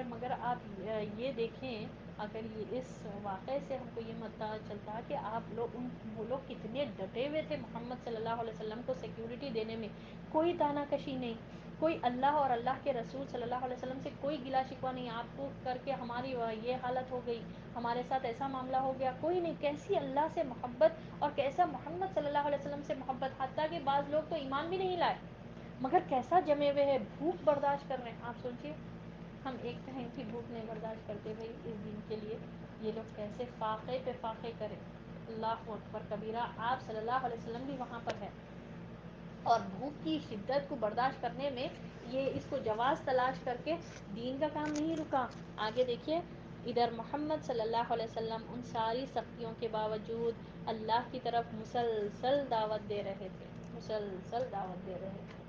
مگر آپ یہ دیکھیں، اگر یہ اس واقعے سے ہم کو یہ پتہ چلتا کہ وہ لوگ کتنے ڈٹے ہوئے تھے محمد صلی اللہ علیہ وسلم کو سیکیورٹی دینے میں. کوئی تانا کشی نہیں، کوئی اللہ اور اللہ کے رسول صلی اللہ علیہ وسلم سے کوئی گلا شکوہ نہیں. آپ کو کر کے ہماری یہ حالت ہو گئی، ہمارے ساتھ ایسا معاملہ ہو گیا، کوئی نہیں. کیسی اللہ سے محبت اور کیسا محمد صلی اللہ علیہ وسلم سے محبت، حتیٰ کہ بعض لوگ تو ایمان بھی نہیں لائے. مگر کیسا جمے ہوئے ہے، بھوک برداشت کر رہے ہیں. آپ سوچیے ہم ایک ٹائم کی بھوک نہیں برداشت کرتے بھائی اس دن کے لیے، یہ لوگ کیسے فاقے پہ فاقے کریں. اللہ اکبر کبیرہ. آپ صلی اللہ علیہ وسلم بھی وہاں پر ہے، اور بھوک کی شدت کو برداشت کرنے میں یہ اس کو جواز تلاش کر کے دین کا کام نہیں رکا. آگے دیکھیے ادھر محمد صلی اللہ علیہ وسلم ان ساری سختیوں کے باوجود اللہ کی طرف مسلسل دعوت دے رہے تھے، مسلسل دعوت دے رہے تھے،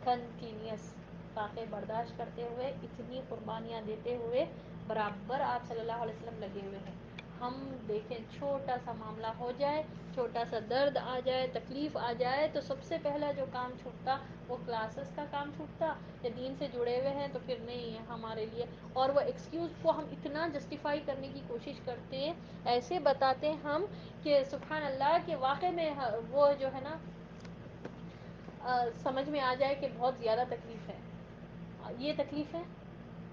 کنٹینیوس فاقے برداشت کرتے ہوئے، اتنی قربانیاں دیتے ہوئے برابر آپ صلی اللہ علیہ وسلم لگے ہوئے ہیں. ہم دیکھیں چھوٹا سا معاملہ ہو جائے، چھوٹا سا درد آ جائے، تکلیف آ جائے، تو سب سے پہلا جو کام چھوٹتا وہ کلاسز کا کام چھوٹتا. یا دین سے جڑے ہوئے ہیں تو پھر نہیں ہے ہمارے لیے، اور وہ ایکسکیوز کو ہم اتنا جسٹیفائی کرنے کی کوشش کرتے ہیں، ایسے بتاتے ہم کہ سبحان اللہ کہ واقع میں وہ جو ہے نا سمجھ میں آ جائے کہ بہت زیادہ تکلیف ہے. یہ تکلیف ہے،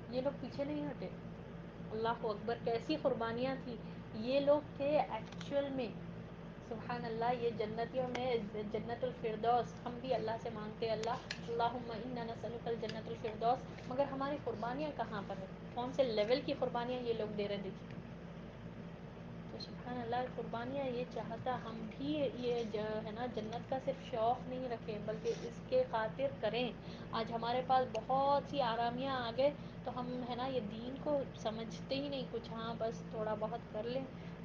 یہ لوگ پیچھے نہیں ہٹے. اللہ اکبر کیسی قربانیاں تھیں. یہ لوگ تھے ایکچوئل میں سبحان اللہ یہ جنتیوں میں جنت الفردوس. ہم بھی اللہ سے مانگتے اللہ اللہم انا نسألک الجنت الفردوس، مگر ہماری قربانیاں کہاں پر ہیں؟ کون سے لیول کی قربانیاں یہ لوگ دے رہے. دیکھیے تو سبحان اللہ قربانیاں یہ چاہتا ہم بھی یہ جو ہے نا جنت کا صرف شوق نہیں رکھیں بلکہ اس کے خاطر کریں. آج ہمارے پاس بہت سی آرامیاں آ گئے تو ہم ہے نا یہ دین کو سمجھتے ہی نہیں کچھ. ہاں بس تھوڑا بہت کر لیں،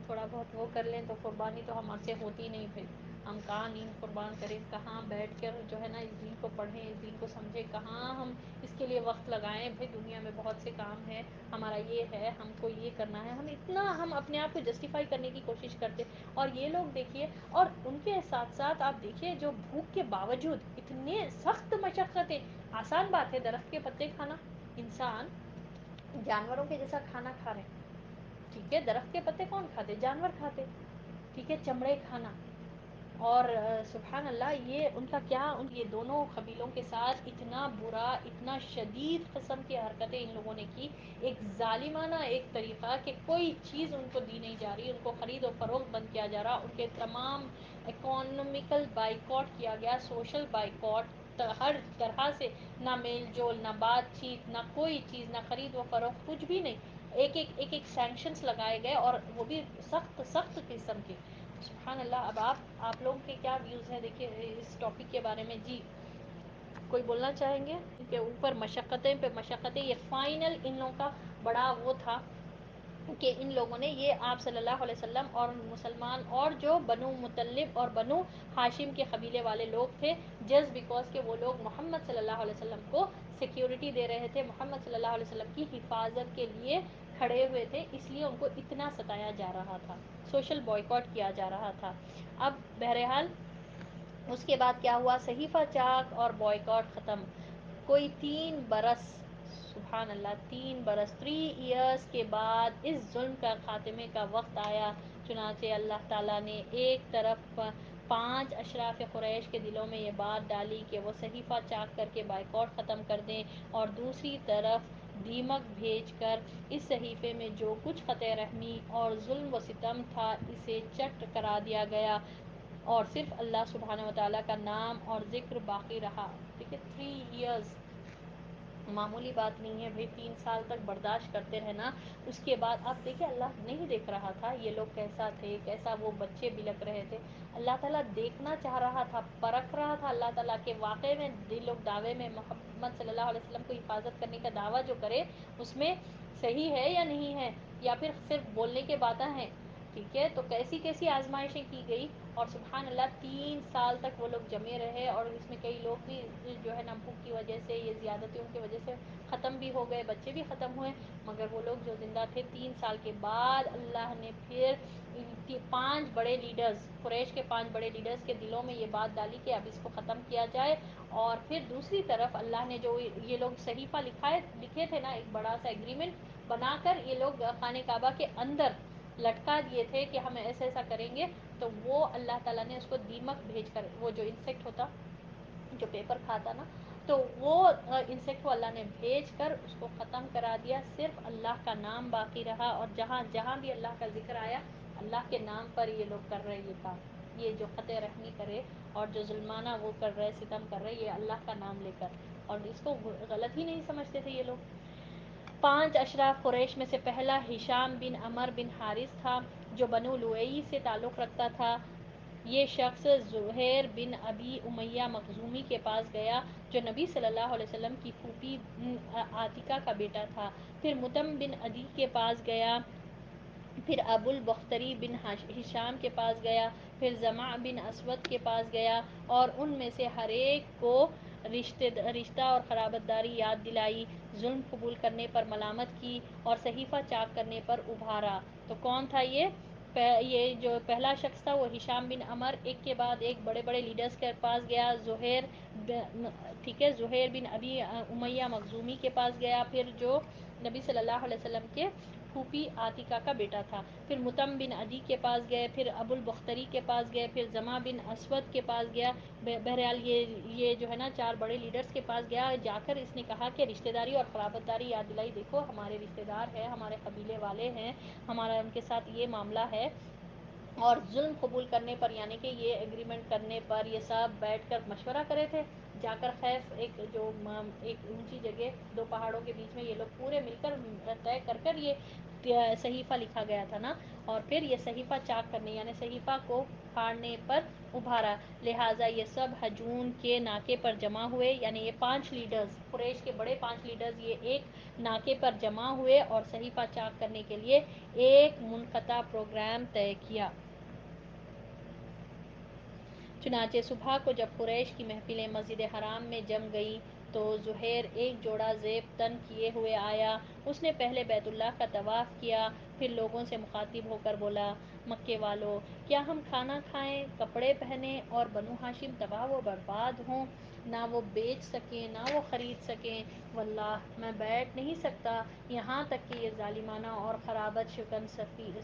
تھوڑا بہت وہ کر لیں تو قربانی تو ہم سے ہوتی نہیں. پھر ہم کہاں نیند قربان کریں، کہاں بیٹھ کر جو ہے نا اس دین کو پڑھیں، اس دین کو سمجھیں، کہاں ہم اس کے لیے وقت لگائیں. بھائی دنیا میں بہت سے کام ہے، ہمارا یہ ہے، ہم کو یہ کرنا ہے، ہم اتنا ہم اپنے آپ کو جسٹیفائی کرنے کی کوشش کرتے. اور یہ لوگ دیکھیے، اور ان کے ساتھ ساتھ آپ دیکھیے جو بھوک کے باوجود اتنے سخت مشقتیں. آسان بات ہے درخت کے پتے کھانا، انسان جانوروں کے جیسا کھانا کھا رہے ہیں. ٹھیک ہے درخت کے پتے کون کھاتے؟ جانور کھاتے. ٹھیک ہے چمڑے کھانا. اور سبحان اللہ یہ ان کا کیا، یہ دونوں قبیلوں کے ساتھ اتنا برا، اتنا شدید قسم کی حرکتیں ان لوگوں نے کی. ایک ظالمانہ ایک طریقہ کہ کوئی چیز ان کو دی نہیں جا رہی، ان کو خرید و فروخت بند کیا جا رہا، ان کے تمام اکانومیکل بائیکاٹ کیا گیا، سوشل بائیکاٹ ہر طرح سے. نہ میل جول، نہ بات چیت، نہ کوئی چیز، نہ خرید و فروخت، کچھ بھی نہیں. ایک سینکشنز لگائے گئے اور وہ بھی سخت سخت قسم کے. سبحان اللہ. اب آپ لوگوں کے کیا ویوز ہیں دیکھیے اس ٹاپک کے بارے میں. جی کوئی بولنا چاہیں گے؟ ان کے اوپر مشقتیں پہ مشقتیں. یہ فائنل ان لوگوں کا بڑا وہ تھا کہ ان لوگوں نے یہ آپ صلی اللہ علیہ وسلم اور مسلمان اور جو بنو مطلب اور بنو ہاشم کے قبیلے والے لوگ تھے، جسٹ بیکاز کہ وہ لوگ محمد صلی اللہ علیہ وسلم کو سیکیورٹی دے رہے تھے، محمد صلی اللہ علیہ وسلم کی حفاظت کے لیے کھڑے ہوئے تھے، اس لیے ان کو اتنا ستایا جا رہا تھا، سوشل بوائکاٹ کیا جا رہا تھا. اب بہرحال اس کے بعد کیا ہوا؟ صحیفہ چاک اور بوائکاٹ ختم. کوئی 3 برس، سبحان اللہ 3 برس 3 ایئرس کے بعد اس ظلم کا خاتمے کا وقت آیا. چنانچہ اللہ تعالیٰ نے ایک طرف 5 اشراف قریش کے دلوں میں یہ بات ڈالی کہ وہ صحیفہ چاک کر کے بائیکاٹ ختم کر دیں، اور دوسری طرف دیمک بھیج کر اس صحیفے میں جو کچھ قطع رحمی اور ظلم و ستم تھا اسے چٹ کرا دیا گیا، اور صرف اللہ سبحانہ وتعالیٰ کا نام اور ذکر باقی رہا. ٹھیک ہے 3 ایئرس معمولی بات نہیں ہے بھائی. 3 سال تک برداشت کرتے رہنا. اس کے بعد آپ دیکھیں اللہ نہیں دیکھ رہا تھا یہ لوگ کیسا تھے، کیسا وہ بچے بلک رہے تھے. اللہ تعالیٰ دیکھنا چاہ رہا تھا، پرکھ رہا تھا اللہ تعالیٰ کے واقعے میں. لوگ دعوے میں محمد صلی اللہ علیہ وسلم کو حفاظت کرنے کا دعویٰ جو کرے اس میں صحیح ہے یا نہیں ہے، یا پھر صرف بولنے کے باتیں ہیں. ٹھیک ہے تو کیسی کیسی آزمائشیں کی گئی. اور سبحان اللہ 3 سال تک وہ لوگ جمے رہے، اور اس میں کئی لوگ بھی جو ہے نا بھوک کی وجہ سے، یہ زیادتیوں کی وجہ سے ختم بھی ہو گئے، بچے بھی ختم ہوئے. مگر وہ لوگ جو زندہ تھے 3 سال کے بعد اللہ نے پھر 5 بڑے لیڈرز، قریش کے 5 بڑے لیڈرز کے دلوں میں یہ بات ڈالی کہ اب اس کو ختم کیا جائے. اور پھر دوسری طرف اللہ نے جو یہ لوگ صحیفہ لکھے تھے نا، ایک بڑا سا ایگریمنٹ بنا کر یہ لوگ خانہ کعبہ کے اندر لٹکا دیے تھے کہ ہم ایسا ایسا کریں گے. تو وہ اللہ تعالیٰ نے اس کو دیمک بھیج کر، وہ جو انسیکٹ ہوتا جو پیپر کھاتا نا، تو وہ انسیکٹ کو اللہ نے بھیج کر اس کو ختم کرا دیا. صرف اللہ کا نام باقی رہا، اور جہاں جہاں بھی اللہ کا ذکر آیا اللہ کے نام پر یہ لوگ کر رہے یہ کام. یہ جو قطع رحمی کرے اور جو ظلمانہ وہ کر رہے، ستم کر رہے، یہ اللہ کا نام لے کر، اور اس کو غلط ہی نہیں سمجھتے تھے یہ لوگ۔ 5 اشراف قریش میں سے پہلا ہشام بن عمر بن حارث تھا، جو بنو لؤی سے تعلق رکھتا تھا۔ یہ شخص زہیر بن ابی امیہ مخزومی کے پاس گیا، جو نبی صلی اللہ علیہ وسلم کی پھوپھی عاتکہ کا بیٹا تھا۔ پھر متم بن عدی کے پاس گیا، پھر ابو البختری بن ہشام کے پاس گیا، پھر زمع بن اسود کے پاس گیا، اور ان میں سے ہر ایک کو رشتہ اور قرابت داری یاد دلائی، ظلم قبول کرنے پر ملامت کی، اور صحیفہ چاک کرنے پر ابھارا۔ تو کون تھا یہ جو پہلا شخص تھا وہ ہشام بن عمر، ایک کے بعد ایک بڑے بڑے لیڈرز کے پاس گیا، ٹھیک ہے، زہیر بن ابی امیہ مخزومی کے پاس گیا، پھر جو نبی صلی اللہ علیہ وسلم کے پھوپھی عاتکہ کا بیٹا تھا، پھر متم بن عدی کے پاس گئے، پھر ابو البختری کے پاس گئے، پھر زما بن اسود کے پاس گیا۔ بہرحال یہ جو ہے نا 4 بڑے لیڈرز کے پاس گیا، جا کر اس نے کہا کہ رشتہ داری اور قرابت داری یاد دلائی، دیکھو ہمارے رشتہ دار ہیں، ہمارے قبیلے والے ہیں، ہمارا ان کے ساتھ یہ معاملہ ہے، اور ظلم قبول کرنے پر، یعنی کہ یہ ایگریمنٹ کرنے پر یہ سب بیٹھ کر مشورہ کرے تھے، جا کر خیف ایک اونچی جگہ 2 پہاڑوں کے بیچ میں یہ لوگ پورے مل کر طے کر کر یہ صحیفہ لکھا گیا تھا نا، اور پھر یہ صحیفہ چاک کرنے یعنی صحیفہ کو پھاڑنے پر ابھارا، لہٰذا یہ سب حجون کے ناکے پر جمع ہوئے، یعنی یہ 5 لیڈرز، قریش کے بڑے 5 لیڈرز، یہ ایک ناکے پر جمع ہوئے اور صحیفہ چاک کرنے کے لیے ایک منقطع پروگرام طے کیا۔ چنانچہ صبح کو جب قریش کی محفلیں مسجد حرام میں جم گئیں تو زہیر ایک جوڑا زیب تن کیے ہوئے آیا۔ اس نے پہلے بیت اللہ کا طواف کیا، پھر لوگوں سے مخاطب ہو کر بولا، مکے والو، کیا ہم کھانا کھائیں، کپڑے پہنیں اور بنو ہاشم تباہ و برباد ہوں، نہ وہ بیچ سکیں نہ وہ خرید سکیں؟ واللہ میں بیٹھ نہیں سکتا یہاں تک کہ یہ ظالمانہ اور خرابت شکن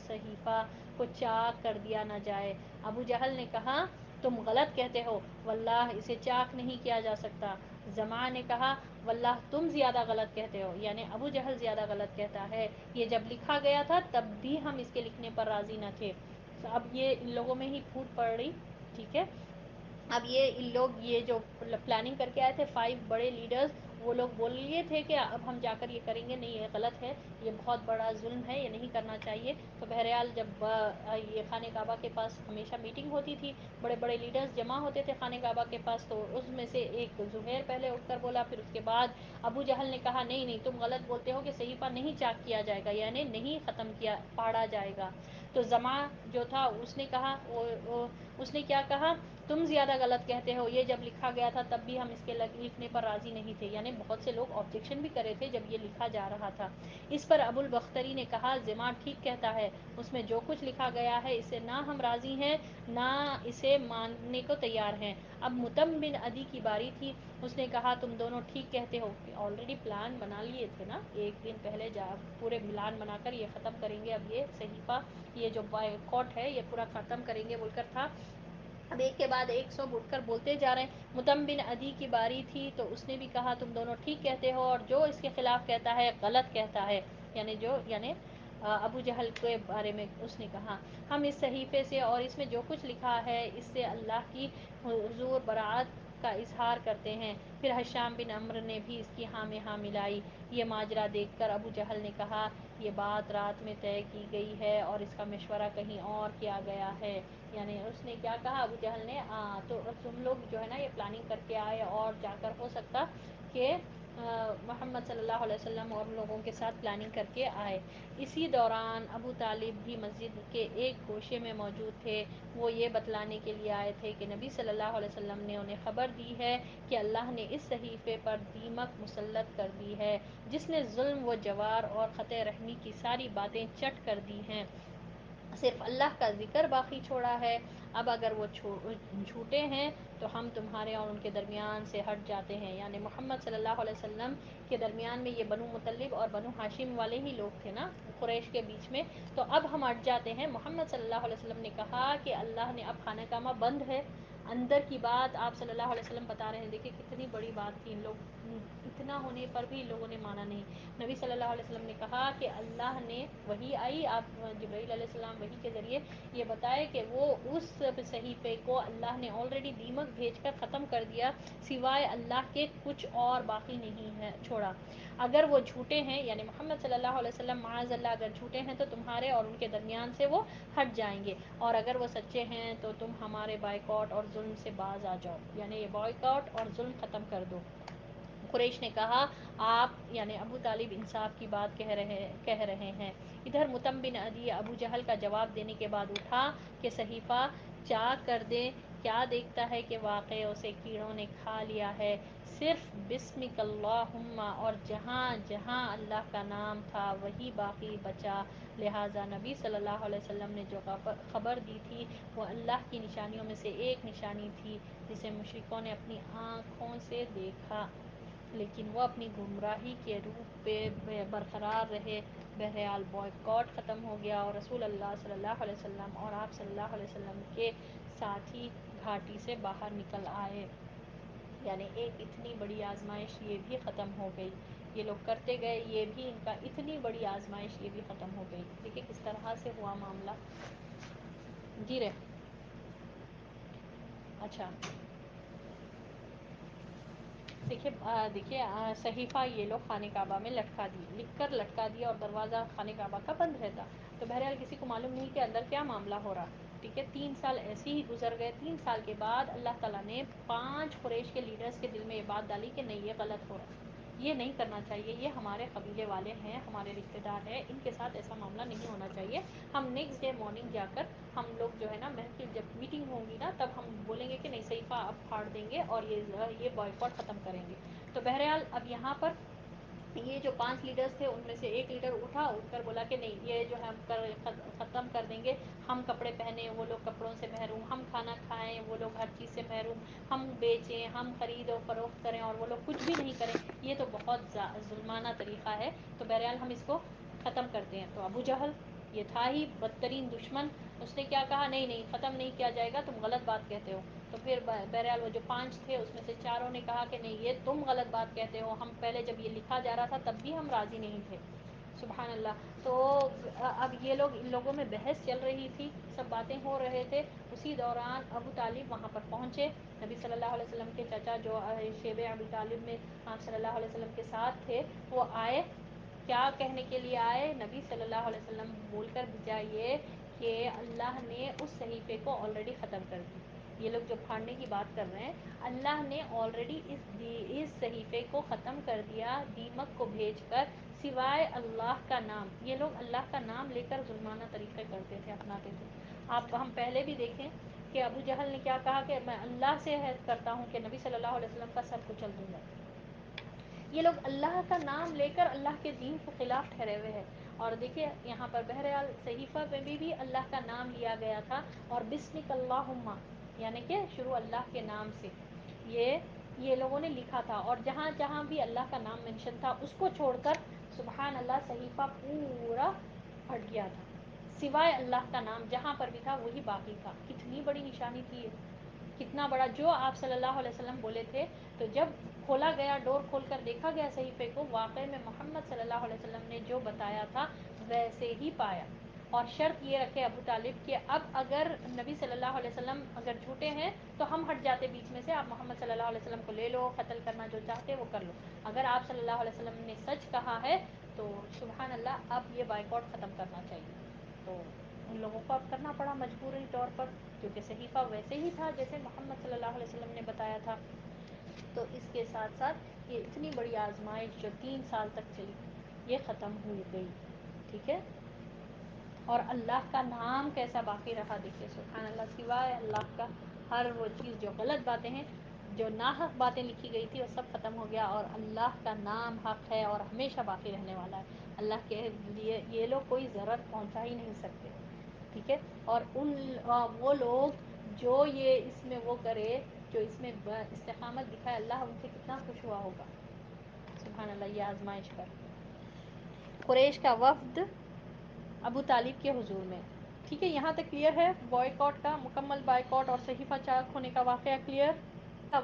صحیفہ کو چاک کر دیا نہ جائے۔ ابو جہل نے کہا، تم غلط کہتے ہو، واللہ اسے چاک نہیں کیا جا سکتا۔ زمع نے کہا، واللہ تم زیادہ غلط کہتے ہو، یعنی ابو جہل زیادہ غلط کہتا ہے، یہ جب لکھا گیا تھا تب بھی ہم اس کے لکھنے پر راضی نہ تھے۔ اب یہ ان لوگوں میں ہی پھوٹ پڑ رہی، ٹھیک ہے، اب ان لوگ یہ جو پلاننگ کر کے آئے تھے 5 بڑے لیڈرز، وہ لوگ بول لیے تھے کہ اب ہم جا کر یہ کریں گے، نہیں یہ غلط ہے، یہ بہت بڑا ظلم ہے، یہ نہیں کرنا چاہیے۔ تو بہرحال جب یہ خانہ کعبہ کے پاس ہمیشہ میٹنگ ہوتی تھی، بڑے بڑے لیڈرز جمع ہوتے تھے خانہ کعبہ کے پاس، تو اس میں سے ایک زہیر پہلے اٹھ کر بولا، پھر اس کے بعد ابو جہل نے کہا، نہیں نہیں تم غلط بولتے ہو کہ صحیفہ نہیں چاک کیا جائے گا، یعنی نہیں ختم کیا، پھاڑا جائے گا۔ تو زمع جو تھا اس نے کہا، اس نے کیا کہا، تم زیادہ غلط کہتے ہو، یہ جب لکھا گیا تھا تب بھی ہم اس کے لکھنے پر راضی نہیں تھے، یعنی بہت سے لوگ آبجیکشن بھی کرے تھے جب یہ لکھا جا رہا تھا۔ اس پر ابو البختری نے کہا، زمع ٹھیک کہتا ہے، اس میں جو کچھ لکھا گیا ہے اس سے نہ ہم راضی ہیں نہ اسے ماننے کو تیار ہیں۔ اب متم بن عدی کی باری تھی، اس نے کہا، تم دونوں ٹھیک کہتے ہو، آلریڈی پلان بنا لیے تھے نا، ایک دن پہلے پورے پلان بنا کر یہ ختم کریں گے، اب یہ صحیفہ یہ جو بائیکاٹ ہے یہ پورا ختم کریں گے بول کر تھا۔ اب ایک کے بعد ایک سب اٹھ کر بولتے جا رہے ہیں۔ متم بن عدی کی باری تھی تو اس نے بھی کہا، تم دونوں ٹھیک کہتے ہو، اور جو اس کے خلاف کہتا ہے غلط کہتا ہے، یعنی ابو جہل کے بارے میں اس نے کہا، ہم اس صحیفے سے اور اس میں جو کچھ لکھا ہے اس سے اللہ کی حضور برات کا اظہار کرتے ہیں۔ پھر ہشام بن عمرو نے بھی اس کی ہاں میں ہاں ملائی۔ یہ ماجرا دیکھ کر ابو جہل نے کہا، یہ بات رات میں طے کی گئی ہے اور اس کا مشورہ کہیں اور کیا گیا ہے، یعنی اس نے کیا کہا ابو جہل نے، تو تم لوگ جو ہے نا یہ پلاننگ کر کے آئے اور جا کر ہو سکتا کہ محمد صلی اللہ علیہ وسلم اور لوگوں کے ساتھ پلاننگ کر کے آئے۔ اسی دوران ابو طالب بھی مسجد کے ایک گوشے میں موجود تھے، وہ یہ بتلانے کے لیے آئے تھے کہ نبی صلی اللہ علیہ وسلم نے انہیں خبر دی ہے کہ اللہ نے اس صحیفے پر دیمک مسلط کر دی ہے، جس نے ظلم و جوار اور قطع رحمی کی ساری باتیں چٹ کر دی ہیں، صرف اللہ کا ذکر باقی چھوڑا ہے۔ اب اگر وہ جھوٹے ہیں تو ہم تمہارے اور ان کے درمیان سے ہٹ جاتے ہیں، یعنی محمد صلی اللہ علیہ وسلم کے درمیان میں یہ بنو مطلب اور بنو ہاشم والے ہی لوگ تھے نا قریش کے بیچ میں، تو اب ہم ہٹ جاتے ہیں۔ محمد صلی اللہ علیہ وسلم نے کہا کہ اللہ نے اب خانہ کعبہ بند ہے، اندر کی بات آپ صلی اللہ علیہ وسلم بتا رہے ہیں. دیکھیں کتنی بڑی بات تھی. ان لوگ اتنا ہونے پر بھی ان لوگوں نے مانا نہیں. نبی صلی اللہ علیہ وسلم نے کہا کہ اللہ نے وحی آئی, آپ جبرائیل علیہ السلام وحی کے ذریعے یہ بتائے کہ وہ اس صحیفے کو اللہ نے آلریڈی دیمک بھیج کر ختم کر دیا, سوائے اللہ کے کچھ اور باقی نہیں ہے چھوڑا. اگر وہ جھوٹے ہیں, یعنی محمد صلی اللہ علیہ وسلم معاذ اللہ اگر جھوٹے ہیں تو تمہارے اور ان کے درمیان سے وہ ہٹ جائیں گے, اور اگر وہ سچے ہیں تو تم ہمارے بائیکاٹ اور ظلم سے باز آ جاؤ, یعنی یہ بائیکاٹ اور ظلم ختم کر دو. قریش نے کہا آپ یعنی ابو طالب انصاف کی بات کہہ رہے ہیں. ادھر متم بن عدی ابو جہل کا جواب دینے کے بعد اٹھا کہ صحیفہ چاک کر دے, کیا دیکھتا ہے کہ واقع اسے کیڑوں نے کھا لیا ہے, صرف بسمک اللہم اور جہاں جہاں اللہ کا نام تھا وہی باقی بچا. لہٰذا نبی صلی اللہ علیہ وسلم نے جو خبر دی تھی وہ اللہ کی نشانیوں میں سے ایک نشانی تھی جسے مشرکوں نے اپنی آنکھوں سے دیکھا, لیکن وہ اپنی گمراہی کے روپ پہ برقرار رہے. بہرحال بوائکاٹ ختم ہو گیا اور رسول اللہ صلی اللہ علیہ وسلم اور آپ صلی اللہ علیہ وسلم کے ساتھی گھاٹی سے باہر نکل آئے. یعنی ایک اتنی بڑی آزمائش یہ بھی ختم ہو گئی. یہ لوگ کرتے گئے, یہ بھی ان کا اتنی بڑی آزمائش یہ بھی ختم ہو گئی. دیکھیں کس طرح سے ہوا معاملہ. جی رہے اچھا دیکھیے صحیفہ یہ لوگ خانہ کعبہ میں لکھ کر لٹکا دیا, اور دروازہ خانہ کعبہ کا بند رہتا. تو بہرحال کسی کو معلوم نہیں کہ اندر کیا معاملہ ہو رہا. ٹھیک ہے, 3 سال ایسے ہی گزر گئے. 3 سال کے بعد اللہ تعالیٰ نے 5 قریش کے لیڈرز کے دل میں یہ بات ڈالی کہ نہیں, یہ غلط ہو رہا ہے, یہ نہیں کرنا چاہیے, یہ ہمارے قبیلے والے ہیں, ہمارے رشتے دار ہیں, ان کے ساتھ ایسا معاملہ نہیں ہونا چاہیے. ہم نیکسٹ ڈے مارننگ جا کر ہم لوگ جو ہے نا محفل جب میٹنگ ہوں گی نا تب ہم بولیں گے کہ نہیں صحیفہ اب پھاڑ دیں گے اور یہ بوائکاٹ ختم کریں گے. تو بہرحال اب یہاں پر یہ جو 5 لیڈرز تھے ان میں سے ایک لیڈر اٹھ کر بولا کہ نہیں, یہ جو ہم ختم کر دیں گے. ہم کپڑے پہنیں, وہ لوگ کپڑوں سے محروم, ہم کھانا کھائیں, وہ لوگ ہر چیز سے محروم, ہم بیچیں, ہم خرید و فروخت کریں اور وہ لوگ کچھ بھی نہیں کریں, یہ تو بہت ظلمانہ طریقہ ہے. تو بہرحال ہم اس کو ختم کرتے ہیں. تو ابو جہل یہ تھا ہی بدترین دشمن, اس نے کیا کہا, نہیں نہیں ختم نہیں کیا جائے گا, تم غلط بات کہتے ہو. تو پھر بہرحال وہ جو 5 تھے اس میں سے 4 نے کہا کہ نہیں یہ تم غلط بات کہتے ہو, ہم پہلے جب یہ لکھا جا رہا تھا تب بھی ہم راضی نہیں تھے. سبحان اللہ. تو اب یہ لوگ ان لوگوں میں بحث چل رہی تھی, سب باتیں ہو رہے تھے. اسی دوران ابو طالب وہاں پر پہنچے. نبی صلی اللہ علیہ وسلم کے چچا جو شیب ابی طالب میں آپ صلی اللہ علیہ وسلم کے ساتھ تھے وہ آئے. کیا کہنے کے لیے آئے, نبی صلی اللہ علیہ وسلم بول کر بھیجائیے کہ اللہ نے اس صحیفے کو آلریڈی ختم کر دی. یہ لوگ جو پھاڑنے کی بات کر رہے ہیں, اللہ نے آلریڈی اس صحیفے کو ختم کر دیا دیمک کو بھیج کر, سوائے اللہ کا نام. یہ لوگ اللہ کا نام لے کر ظلمانہ طریقے کرتے تھے, اپناتے تھے. آپ ہم پہلے بھی دیکھیں کہ ابو جہل نے کیا کہا کہ میں اللہ سے عہد کرتا ہوں کہ نبی صلی اللہ علیہ وسلم کا سر کچل دوں گا. یہ لوگ اللہ کا نام لے کر اللہ کے دین کے خلاف ٹھہرے ہوئے ہیں. اور دیکھیے یہاں پر بہرحال صحیفہ میں بھی اللہ کا نام لیا گیا تھا, اور بسمک اللہم یعنی کہ شروع اللہ کے نام سے یہ لوگوں نے لکھا تھا. اور جہاں جہاں بھی اللہ کا نام منشن تھا اس کو چھوڑ کر سبحان اللہ صحیفہ پورا پھٹ گیا تھا, سوائے اللہ کا نام جہاں پر بھی تھا وہی باقی تھا. کتنی بڑی نشانی تھی یہ, کتنا بڑا, جو آپ صلی اللہ علیہ وسلم بولے تھے. تو جب کھولا گیا, ڈور کھول کر دیکھا گیا صحیفے کو, واقعے میں محمد صلی اللہ علیہ وسلم نے جو بتایا تھا ویسے ہی پایا. اور شرط یہ رکھے ابو طالب کہ اب اگر نبی صلی اللہ علیہ وسلم اگر جھوٹے ہیں تو ہم ہٹ جاتے بیچ میں سے, آپ محمد صلی اللہ علیہ وسلم کو لے لو, قتل کرنا جو چاہتے وہ کر لو. اگر آپ صلی اللہ علیہ وسلم نے سچ کہا ہے تو سبحان اللہ اب یہ بائیکاٹ ختم کرنا چاہیے. تو ان لوگوں کو اب کرنا پڑا مجبوری طور پر, کیونکہ صحیفہ ویسے ہی تھا جیسے محمد صلی اللہ علیہ وسلم نے بتایا تھا. تو اس کے ساتھ ساتھ یہ اتنی بڑی آزمائش جو 3 سال تک چلی یہ ختم ہو گئی. ٹھیک ہے, اور اللہ کا نام کیسا باقی رہا. دیکھیے سبحان اللہ, سوائے اللہ کا ہر وہ چیز جو غلط باتیں ہیں, جو ناحق باتیں لکھی گئی تھی وہ سب ختم ہو گیا, اور اللہ کا نام حق ہے اور ہمیشہ باقی رہنے والا ہے. اللہ کے لیے یہ لوگ کوئی ضرر پہنچا ہی نہیں سکتے. ٹھیک ہے, اور وہ لوگ جو یہ اس میں وہ کرے, جو اس میں استقامت دکھائے, اللہ ان سے کتنا خوش ہوا ہوگا. سبحان اللہ. یہ آزمائش پر قریش کا وفد ابو طالب کے حضور میں. ٹھیک ہے، یہاں تک کلیئر ہے؟ بائیکاٹ کا مکمل بائیکاٹ اور صحیفہ چاک ہونے کا واقعہ کلیئر؟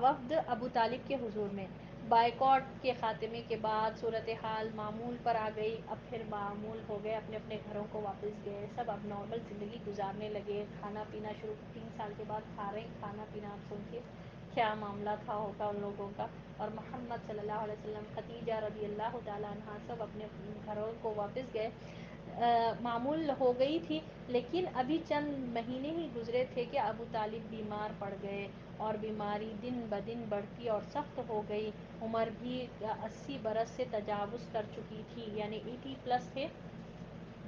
وفد ابو طالب کے حضور میں بائیکاٹ کے خاتمے کے بعد صورتحال معمول پر آ گئی. اب پھر معمول ہو گئے، اپنے اپنے گھروں کو واپس گئے، سب اب نارمل زندگی گزارنے لگے. کھانا پینا شروع، 3 سال کے بعد کھا رہے ہیں کھانا پینا. آپ سن کے کیا معاملہ تھا ہوگا ان لوگوں کا. اور محمد صلی اللہ علیہ وسلم، خدیجہ رضی اللہ تعالیٰ عنہ سب اپنے گھروں کو واپس گئے. معمول ہو گئی تھی، لیکن ابھی چند مہینے ہی گزرے تھے کہ ابو طالب بیمار پڑ گئے اور بیماری دن بدن بڑھتی اور سخت ہو گئی. عمر بھی 80 برس سے تجاوز کر چکی تھی، یعنی 80+ تھے.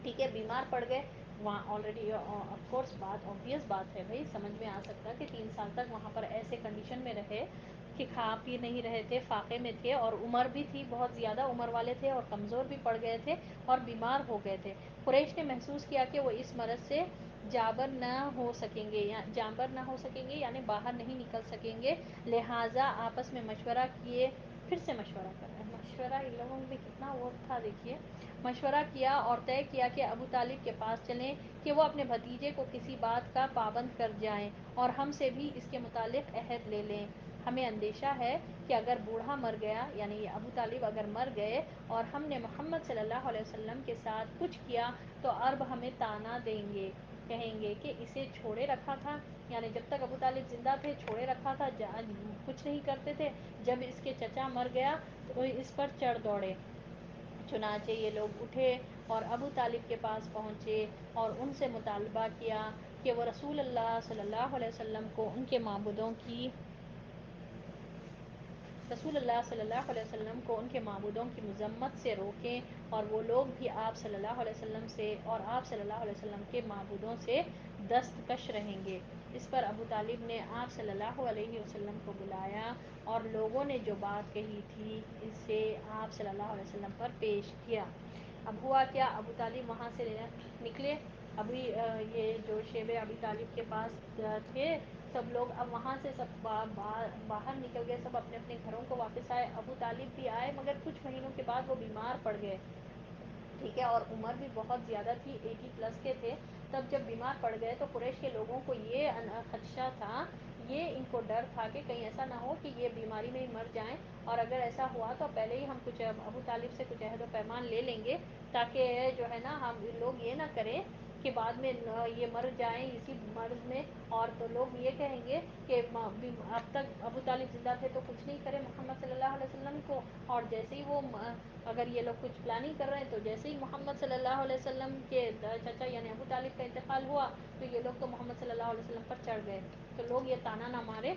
ٹھیک ہے، بیمار پڑ گئے وہاں آلریڈی. آف کورس بات آبویس بات ہے بھائی، سمجھ میں آ سکتا کہ 3 سال تک وہاں پر ایسے کنڈیشن میں رہے کہ کھا پی نہیں رہے تھے، فاقے میں تھے، اور عمر بھی تھی، بہت زیادہ عمر والے تھے، اور کمزور بھی پڑ گئے تھے اور بیمار ہو گئے تھے. قریش نے محسوس کیا کہ وہ اس مرض سے جابر نہ ہو سکیں گے، یعنی باہر نہیں نکل سکیں گے. لہٰذا آپس میں مشورہ کیے. پھر سے مشورہ کر رہے ہیں، مشورہ ان لوگوں میں کتنا وہ تھا دیکھیے. مشورہ کیا اور طے کیا کہ ابو طالب کے پاس چلیں کہ وہ اپنے بھتیجے کو کسی بات کا پابند کر جائیں اور ہم سے بھی اس کے متعلق عہد لے لیں. ہمیں اندیشہ ہے کہ اگر بوڑھا مر گیا، یعنی ابو طالب اگر مر گئے اور ہم نے محمد صلی اللہ علیہ وسلم کے ساتھ کچھ کیا تو عرب ہمیں طعنہ دیں گے، کہیں گے کہ اسے چھوڑے رکھا تھا. یعنی جب تک ابو طالب زندہ تھے چھوڑے رکھا تھا، کچھ نہیں کرتے تھے. جب اس کے چچا مر گیا تو اس پر چڑھ دوڑے. چنانچہ یہ لوگ اٹھے اور ابو طالب کے پاس پہنچے اور ان سے مطالبہ کیا کہ وہ رسول اللہ صلی اللہ علیہ وسلم کو ان کے معبودوں کی مذمت سے روکیں، اور وہ لوگ بھی آپ صلی اللہ علیہ وسلم سے اور آپ صلی اللہ علیہ وسلم کے معبودوں سے دستکش رہیں گے. اس پر ابو طالب نے آپ صلی اللہ علیہ وسلم کو بلایا اور لوگوں نے جو بات کہی تھی اسے آپ صلی اللہ علیہ وسلم پر پیش کیا. اب ہوا کیا، ابو طالب وہاں سے نکلے. ابھی یہ جو شیب ابی طالب کے پاس تھے سب لوگ، اب وہاں سے سب باہر نکل گئے، سب اپنے اپنے گھروں کو واپس آئے. ابو طالب بھی آئے مگر کچھ مہینوں کے بعد وہ بیمار پڑ گئے. ٹھیک ہے، اور عمر بھی بہت زیادہ تھی، 80+ کے تھے. تب جب بیمار پڑ گئے تو قریش کے لوگوں کو یہ خدشہ تھا، یہ ان کو ڈر تھا کہ کہیں ایسا نہ ہو کہ یہ بیماری میں ہی مر جائیں. اور اگر ایسا ہوا تو پہلے ہی ہم کچھ ابو طالب سے کچھ عہد و پیمان لے لیں گے، تاکہ جو ہے نا ہم لوگ یہ نہ کریں کہ بعد میں یہ مر جائیں اسی مرض میں. اور تو لوگ یہ کہیں گے کہ اب تک ابو طالب زندہ تھے تو کچھ نہیں کرے محمد صلی اللہ علیہ وسلم کو، اور جیسے ہی وہ اگر یہ لوگ کچھ پلاننگ کر رہے ہیں تو جیسے ہی محمد صلی اللہ علیہ وسلم کے چچا یعنی ابو طالب کا انتقال ہوا تو یہ لوگ تو محمد صلی اللہ علیہ وسلم پر چڑھ گئے، تو لوگ یہ طعنہ نہ مارے.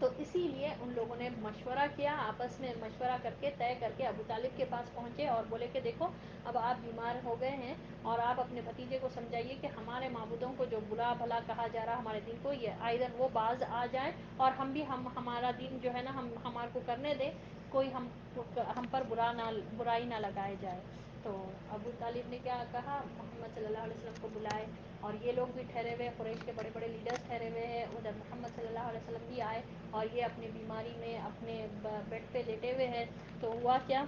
تو اسی لیے ان لوگوں نے مشورہ کیا، آپس میں مشورہ کر کے طے کر کے ابو طالب کے پاس پہنچے اور بولے کہ دیکھو اب آپ بیمار ہو گئے ہیں اور آپ اپنے بھتیجے کو سمجھائیے کہ ہمارے معبودوں کو جو برا بھلا کہا جا رہا ہمارے دین کو، یہ آئدر وہ باز آ جائیں اور ہم بھی ہمارا دین جو ہے نا ہمارے کو کرنے دیں، کوئی ہم پر برائی نہ لگائے جائے. تو ابو طالب نے کیا کہا، محمد صلی اللہ علیہ وسلم کو بلائے اور یہ لوگ بھی ٹھہرے ہوئے، قریش کے بڑے بڑے لیڈرز ٹھہرے ہوئے ہیں. ادھر محمد صلی اللہ علیہ وسلم بھی آئے اور یہ اپنی بیماری میں اپنے بیڈ پہ لیٹے ہوئے ہیں. تو ہوا کیا،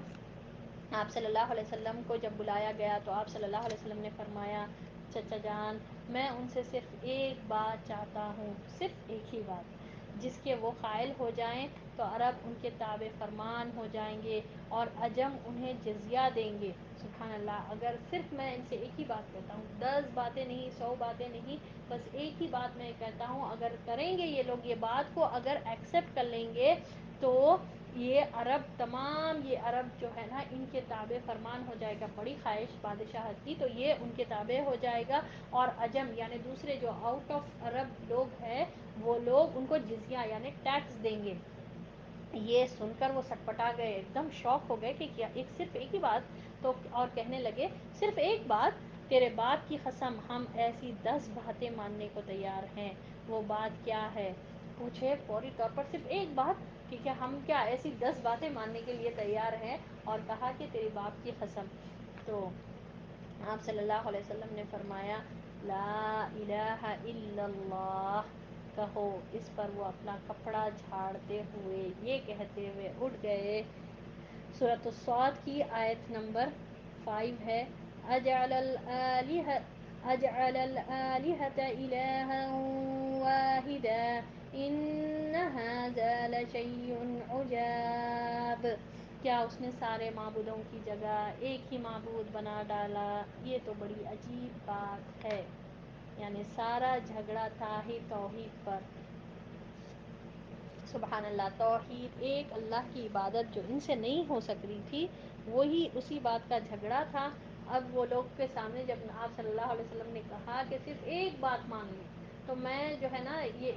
آپ صلی اللہ علیہ وسلم کو جب بلایا گیا تو آپ صلی اللہ علیہ وسلم نے فرمایا، چچا جان میں ان سے صرف ایک بات چاہتا ہوں، صرف ایک ہی بات، جس کے وہ قائل ہو جائیں تو عرب ان کے تابع فرمان ہو جائیں گے اور عجم انہیں جزیہ دیں گے. سبحان اللہ، اگر صرف میں ان سے ایک ہی بات کہتا ہوں، 10 باتیں نہیں، 100 باتیں نہیں، بس ایک ہی بات میں کہتا ہوں، اگر کریں گے یہ لوگ، یہ بات کو اگر ایکسیپٹ کر لیں گے تو یہ عرب تمام، یہ عرب جو ہے نا ان کے تابع فرمان ہو جائے گا. بڑی خواہش بادشاہت کی تو یہ ان کے تابع ہو جائے گا، اور عجم یعنی دوسرے جو آؤٹ آف عرب لوگ ہیں وہ لوگ ان کو جزیہ یعنی ٹیکس دیں گے. یہ سن کر وہ سٹپٹا گئے، ایک دم شوق ہو گئے کہ کیا صرف ایک ہی بات. تو اور کہنے لگے صرف ایک بات، تیرے باپ کی قسم ہم ایسی 10 باتیں ماننے کو تیار ہیں. وہ بات کیا ہے پوچھے فوری طور پر، صرف ایک بات، ٹھیک ہے ہم کیا ایسی 10 باتیں ماننے کے لیے تیار ہیں. اور کہا کہ تیرے باپ کی قسم. تو آپ صلی اللہ علیہ وسلم نے فرمایا لا الہ الا اللہ کہو. اس پر وہ اپنا کپڑا جھاڑتے ہوئے یہ کہتے ہوئے اٹھ گئے. سورۃ الصاد کی آیت نمبر 5 ہے، اجعل الالہۃ اجعل الآلهة إلها واحدا ان هذا لشيء عجاب، کیا اس نے سارے معبودوں کی جگہ ایک ہی معبود بنا ڈالا، یہ تو بڑی عجیب بات ہے۔ یعنی سارا جھگڑا تھا ہی توحید پر، سبحان اللہ، توحید ایک اللہ کی عبادت جو ان سے نہیں ہو سک رہی تھی، وہی اسی بات کا جھگڑا تھا۔ اب وہ لوگ کے سامنے جب آپ صلی اللہ علیہ وسلم نے کہا کہ صرف ایک بات مان لو تو میں جو ہے نا یہ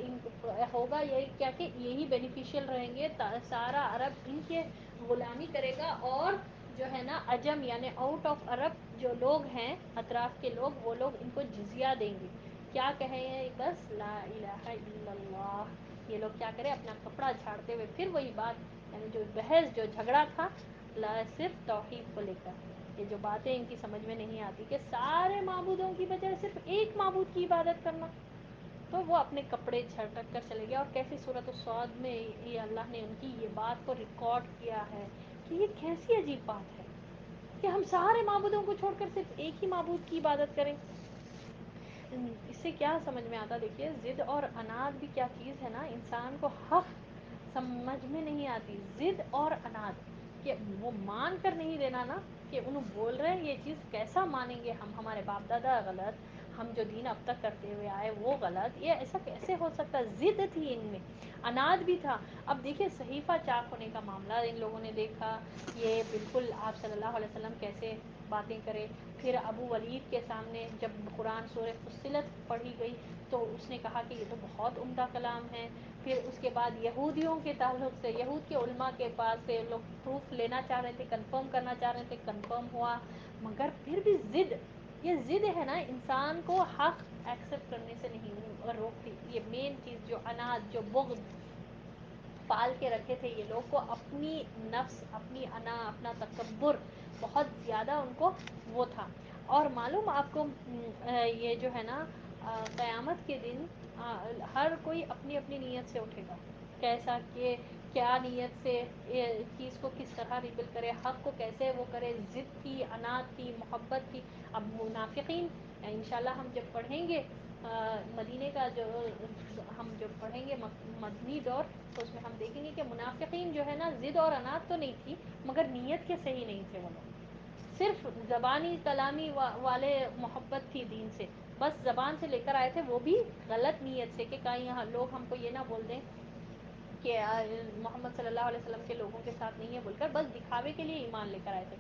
ہوگا، یہ کیا کہ یہی بینیفیشیل رہیں گے، سارا عرب ان کے غلامی کرے گا، اور جو ہے نا عجم یعنی آؤٹ آف عرب جو لوگ ہیں اطراف کے لوگ، وہ لوگ ان کو جزیہ دیں گے۔ کیا کہیں گے؟ بس لا الہ الا اللہ۔ یہ لوگ کیا کریں؟ اپنا کپڑا جھاڑتے ہوئے پھر وہی بات، یعنی جو بحث جو جھگڑا تھا صرف توحید کو لے کر، یہ جو باتیں ان کی سمجھ میں نہیں آتی کہ سارے معبودوں کی بجائے صرف ایک معبود کی عبادت کرنا، تو وہ اپنے کپڑے جھٹک کر چلے گئے۔ اور کیسی سورۃ الصاد میں یہ اللہ نے ان کی یہ بات کو ریکارڈ کیا ہے کہ یہ کیسی عجیب بات ہے کہ ہم سارے معبودوں کو چھوڑ کر صرف ایک ہی معبود کی عبادت کریں۔ اس سے کیا سمجھ میں آتا؟ دیکھیے ضد اور اناد بھی کیا چیز ہے نا، انسان کو حق سمجھ میں نہیں آتی، ضد اور اناد کہ وہ مان کر نہیں دینا نا، کہ انہوں بول رہے ہیں یہ چیز کیسا مانیں گے ہم، ہمارے باپ دادا غلط، ہم جو دین اب تک کرتے ہوئے آئے وہ غلط، یہ ایسا کیسے ہو سکتا؟ ضد تھی ان میں، اناد بھی تھا۔ اب دیکھیے صحیفہ چاک ہونے کا معاملہ ان لوگوں نے دیکھا، یہ بالکل آپ صلی اللہ علیہ وسلم کیسے باتیں کرے۔ پھر ابو ولید کے سامنے جب قرآن سورہ فصلت پڑھی گئی تو اس نے کہا کہ یہ تو بہت عمدہ کلام ہے۔ پھر اس کے بعد یہودیوں کے تعلق سے یہود کے علماء کے پاس سے لوگ پروف لینا چاہ رہے تھے، کنفرم کرنا چاہ رہے تھے، کنفرم ہوا، مگر پھر بھی ضد، یہ ضد ہے نا انسان کو حق ایکسیپٹ کرنے سے نہیں روکتی۔ یہ مین چیز جو اناد، جو بغض پال کے رکھے تھے یہ لوگ کو، اپنی نفس، اپنی انا، اپنا تکبر بہت زیادہ ان کو وہ تھا۔ اور معلوم آپ کو یہ جو ہے نا قیامت کے دن ہر کوئی اپنی اپنی نیت سے اٹھے گا، کیسا کہ کیا نیت سے چیز کو کس طرح ریبل کرے، حق کو کیسے وہ کرے، ضد تھی، اناد تھی، محبت تھی۔ اب منافقین انشاءاللہ ہم جب پڑھیں گے مدینے کا جو ہم جب پڑھیں گے مدنی دور، تو اس میں ہم دیکھیں گے کہ منافقین جو ہے نا ضد اور اناد تو نہیں تھی، مگر نیت کے صحیح نہیں تھے وہ لوگ، صرف زبانی کلامی والے محبت تھی دین سے، بس زبان سے لے کر آئے تھے، وہ بھی غلط نیت سے کہ کہیں یہاں لوگ ہم کو یہ نہ بول دیں کہ محمد صلی اللہ علیہ وسلم کے لوگوں کے ساتھ نہیں ہے بول کر، بس دکھاوے کے لیے ایمان لے کر آئے تھے۔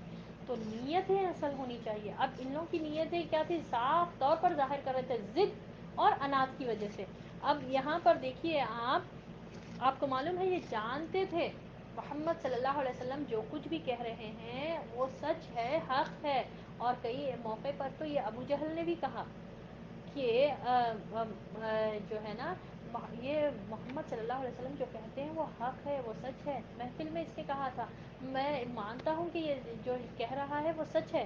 تو نیتیں اصل ہونی چاہیے۔ اب ان لوگوں کی نیتیں کیا تھی؟ صاف طور پر ظاہر کر رہے تھے ضد اور اناد کی وجہ سے۔ اب یہاں پر دیکھیے آپ کو معلوم ہے یہ جانتے تھے محمد صلی اللہ علیہ وسلم جو کچھ بھی کہہ رہے ہیں وہ سچ ہے، حق ہے، اور کئی موقع پر تو یہ ابو جہل نے بھی کہا کہ جو ہے نا یہ محمد صلی اللہ علیہ وسلم جو کہتے ہیں وہ حق ہے، وہ سچ ہے۔ محفل میں اس نے کہا تھا میں مانتا ہوں کہ یہ جو کہہ رہا ہے وہ سچ ہے،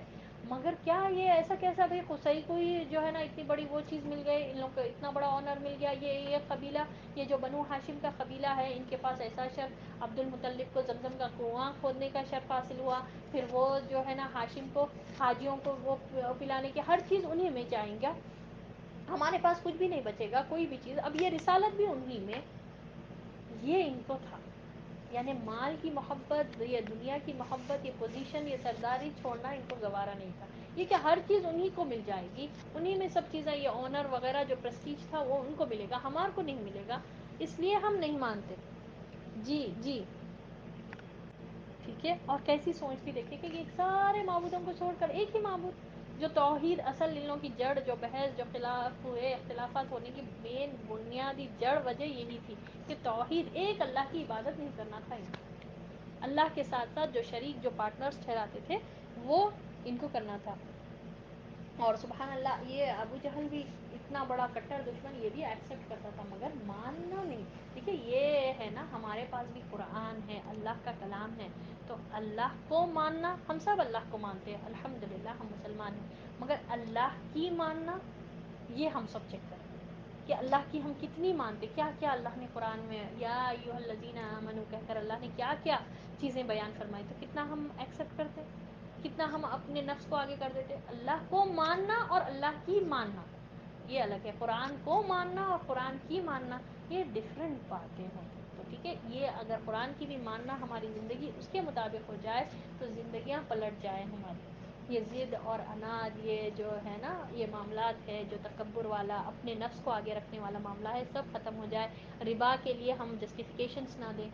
مگر کیا یہ ایسا کیسا بھائی قصی کو ہی جو ہے نا اتنی بڑی وہ چیز مل گئی، ان لوگ کو اتنا بڑا آنر مل گیا، یہ قبیلہ، یہ جو بنو ہاشم کا قبیلہ ہے ان کے پاس ایسا شرف، عبد المطلب کو زمزم کا کنواں کھودنے کا شرف حاصل ہوا، پھر وہ جو ہے نا ہاشم کو حاجیوں کو وہ پلانے کی ہر چیز انہیں میں چاہیں گا، ہمارے پاس کچھ بھی نہیں بچے گا کوئی بھی چیز، اب یہ رسالت بھی انہی میں، یہ ان کو تھا۔ یعنی مال کی محبت، یہ دنیا کی محبت، یہ پوزیشن، یہ سرداری چھوڑنا ان کو گوارا نہیں تھا، یہ کہ ہر چیز انہی کو مل جائے گی، انہی میں سب چیزیں، یہ آنر وغیرہ جو پریسٹیج تھا وہ ان کو ملے گا، ہمارے کو نہیں ملے گا، اس لیے ہم نہیں مانتے۔ جی جی ٹھیک ہے، اور کیسی سوچ تھی دیکھیں کہ یہ سارے معبودوں کو چھوڑ کر ایک ہی معبود، جو توحید اصل ان لوگوں کی جڑ، جو بحث، جو خلاف ہوئے، اختلافات ہونے کی مین بنیادی جڑ وجہ یہی تھی کہ توحید ایک اللہ کی عبادت نہیں کرنا تھا ان کو، اللہ کے ساتھ ساتھ جو شریک، جو پارٹنرز ٹھہراتے تھے وہ ان کو کرنا تھا۔ اور سبحان اللہ یہ ابو جہل بھی اتنا بڑا کٹر دشمن یہ بھی ایکسیپٹ کرتا تھا مگر ماننا نہیں۔ دیکھیے یہ ہے نا ہمارے پاس بھی قرآن ہے، اللہ کا کلام ہے، تو اللہ کو ماننا، ہم سب اللہ کو مانتے ہیں الحمدللہ، ہم مسلمان ہیں، مگر اللہ کی ماننا یہ ہم سب چیک کریں کہ اللہ کی ہم کتنی مانتے، کیا کیا اللہ نے قرآن میں یا ایھا الذین آمنوا کہہ کر اللہ نے کیا کیا چیزیں بیان فرمائی، تو کتنا ہم ایکسیپٹ کرتے، کتنا ہم اپنے نفس کو آگے کر دیتے. اللہ کو ماننا اور اللہ کی ماننا یہ الگ ہے. قرآن کو ماننا اور قرآن کی ماننا یہ ڈفرینٹ باتیں ہیں. تو ٹھیک ہے, یہ اگر قرآن کی بھی ماننا ہماری زندگی اس کے مطابق ہو جائے تو زندگیاں پلٹ جائیں ہماری. یہ ضد اور اناد, یہ جو ہے نا یہ معاملات ہے, جو تکبر والا اپنے نفس کو آگے رکھنے والا معاملہ ہے, سب ختم ہو جائے. ربا کے لیے ہم جسٹیفیکیشنس نہ دیں,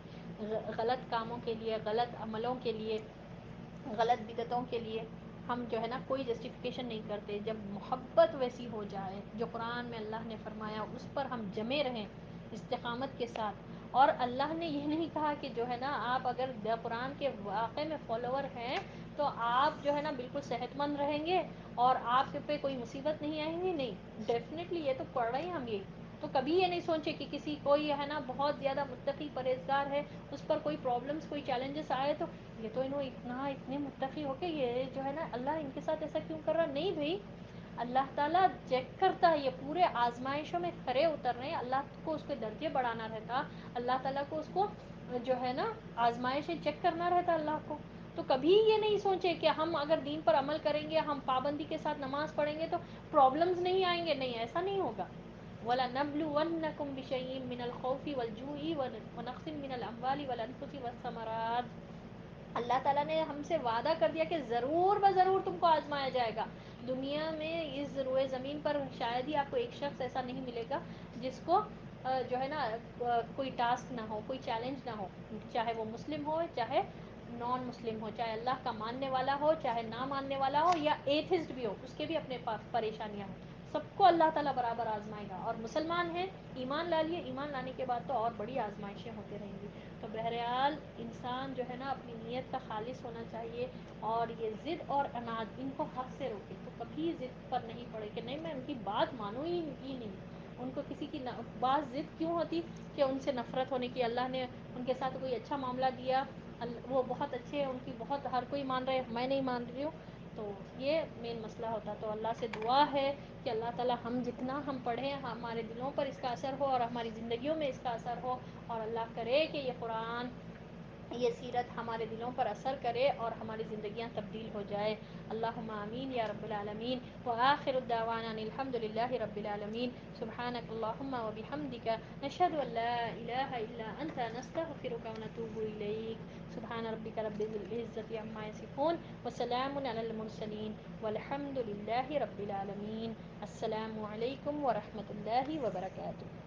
غلط کاموں کے لیے, غلط عملوں کے لیے, غلط بدعتوں کے لیے ہم جو ہے نا کوئی جسٹیفیکیشن نہیں کرتے. جب محبت ویسی ہو جائے جو قرآن میں اللہ نے فرمایا اس پر ہم جمے رہیں استقامت کے ساتھ. اور اللہ نے یہ نہیں کہا کہ جو ہے نا آپ اگر قرآن کے واقع میں فالوور ہیں تو آپ جو ہے نا بالکل صحت مند رہیں گے اور آپ پہ کوئی مصیبت نہیں آئیں گی. نہیں, ڈیفینیٹلی یہ تو پڑھ رہے ہیں ہم. یہ تو کبھی یہ نہیں سوچے کہ کسی کوئی ہے نا بہت زیادہ متقی پرہیزگار ہے, اس پر کوئی پرابلمس کوئی چیلنجز آئے تو یہ تو انہوں اتنے متقی ہو کے یہ جو ہے نا اللہ ان کے ساتھ ایسا کیوں کر رہا. نہیں بھائی, اللہ تعالیٰ چیک کرتا ہے, یہ پورے آزمائشوں میں کھرے اتر رہے ہیں. اللہ کو اس کے درجے بڑھانا رہتا, اللہ تعالیٰ کو اس کو جو ہے نا آزمائشیں چیک کرنا رہتا اللہ کو. تو کبھی یہ نہیں سوچے کہ ہم اگر دین پر عمل کریں گے, ہم پابندی کے ساتھ نماز پڑھیں گے تو پرابلمز نہیں آئیں گے. نہیں, ایسا نہیں ہوگا. وَلَنَبْلُوَنَّكُمْ بِشَيْءٍ مِّنَ الْخَوْفِ وَالْجُوعِ وَنَقْصٍ مِّنَ الْأَمْوَالِ وَالْأَنفُسِ وَالثَّمَرَاتِ. اللہ تعالیٰ نے ہم سے وعدہ کر دیا کہ ضرور بضرور تم کو آزمایا جائے گا. دنیا میں اس روئے زمین پر شاید ہی آپ کو ایک شخص ایسا نہیں ملے گا جس کو جو ہے نا کوئی ٹاسک نہ ہو, کوئی چیلنج نہ ہو, چاہے وہ مسلم ہو چاہے نان مسلم ہو, چاہے اللہ کا ماننے والا ہو چاہے نہ ماننے والا ہو یا ایتھسٹ بھی ہو, اس کے بھی اپنے پاس پریشانیاں ہوں. سب کو اللہ تعالیٰ برابر آزمائے گا. اور مسلمان ہیں, ایمان لا لیے, ایمان لانے کے بعد تو اور بڑی آزمائشیں ہوتی رہیں گی. تو بہرحال انسان جو ہے نا اپنی نیت کا خالص ہونا چاہیے, اور یہ ضد اور اناد ان کو حد سے روکے. تو کبھی ضد پر نہیں پڑے کہ نہیں میں ان کی بات مانوں ہی نہیں. ان کو کسی کی بات ضد کیوں ہوتی کہ ان سے نفرت ہونے کی. اللہ نے ان کے ساتھ کوئی اچھا معاملہ دیا, وہ بہت اچھے ہیں, ان کی بہت ہر کوئی مان رہے, میں نہیں مان رہی ہوں. تو یہ مین مسئلہ ہوتا. تو اللہ سے دعا ہے کہ اللہ تعالیٰ ہم جتنا ہم پڑھیں ہمارے دلوں پر اس کا اثر ہو اور ہماری زندگیوں میں اس کا اثر ہو, اور اللہ کرے کہ یہ قرآن یہ سیرت ہمارے دلوں پر اثر کرے اور ہماری زندگیاں تبدیل ہو جائے. اللہم آمین یا رب العالمین. وآخر الدعوانا الحمد للہ رب العالمین. سبحانک اللہم وبحمدک نشہد ان لا الہ الا انت نستغفرک ونتوب الیک. سبحان ربک رب العزة عما یصفون وسلام علی المرسلین والحمد للہ رب العالمین. السلام علیکم ورحمۃ اللہ وبرکاتہ.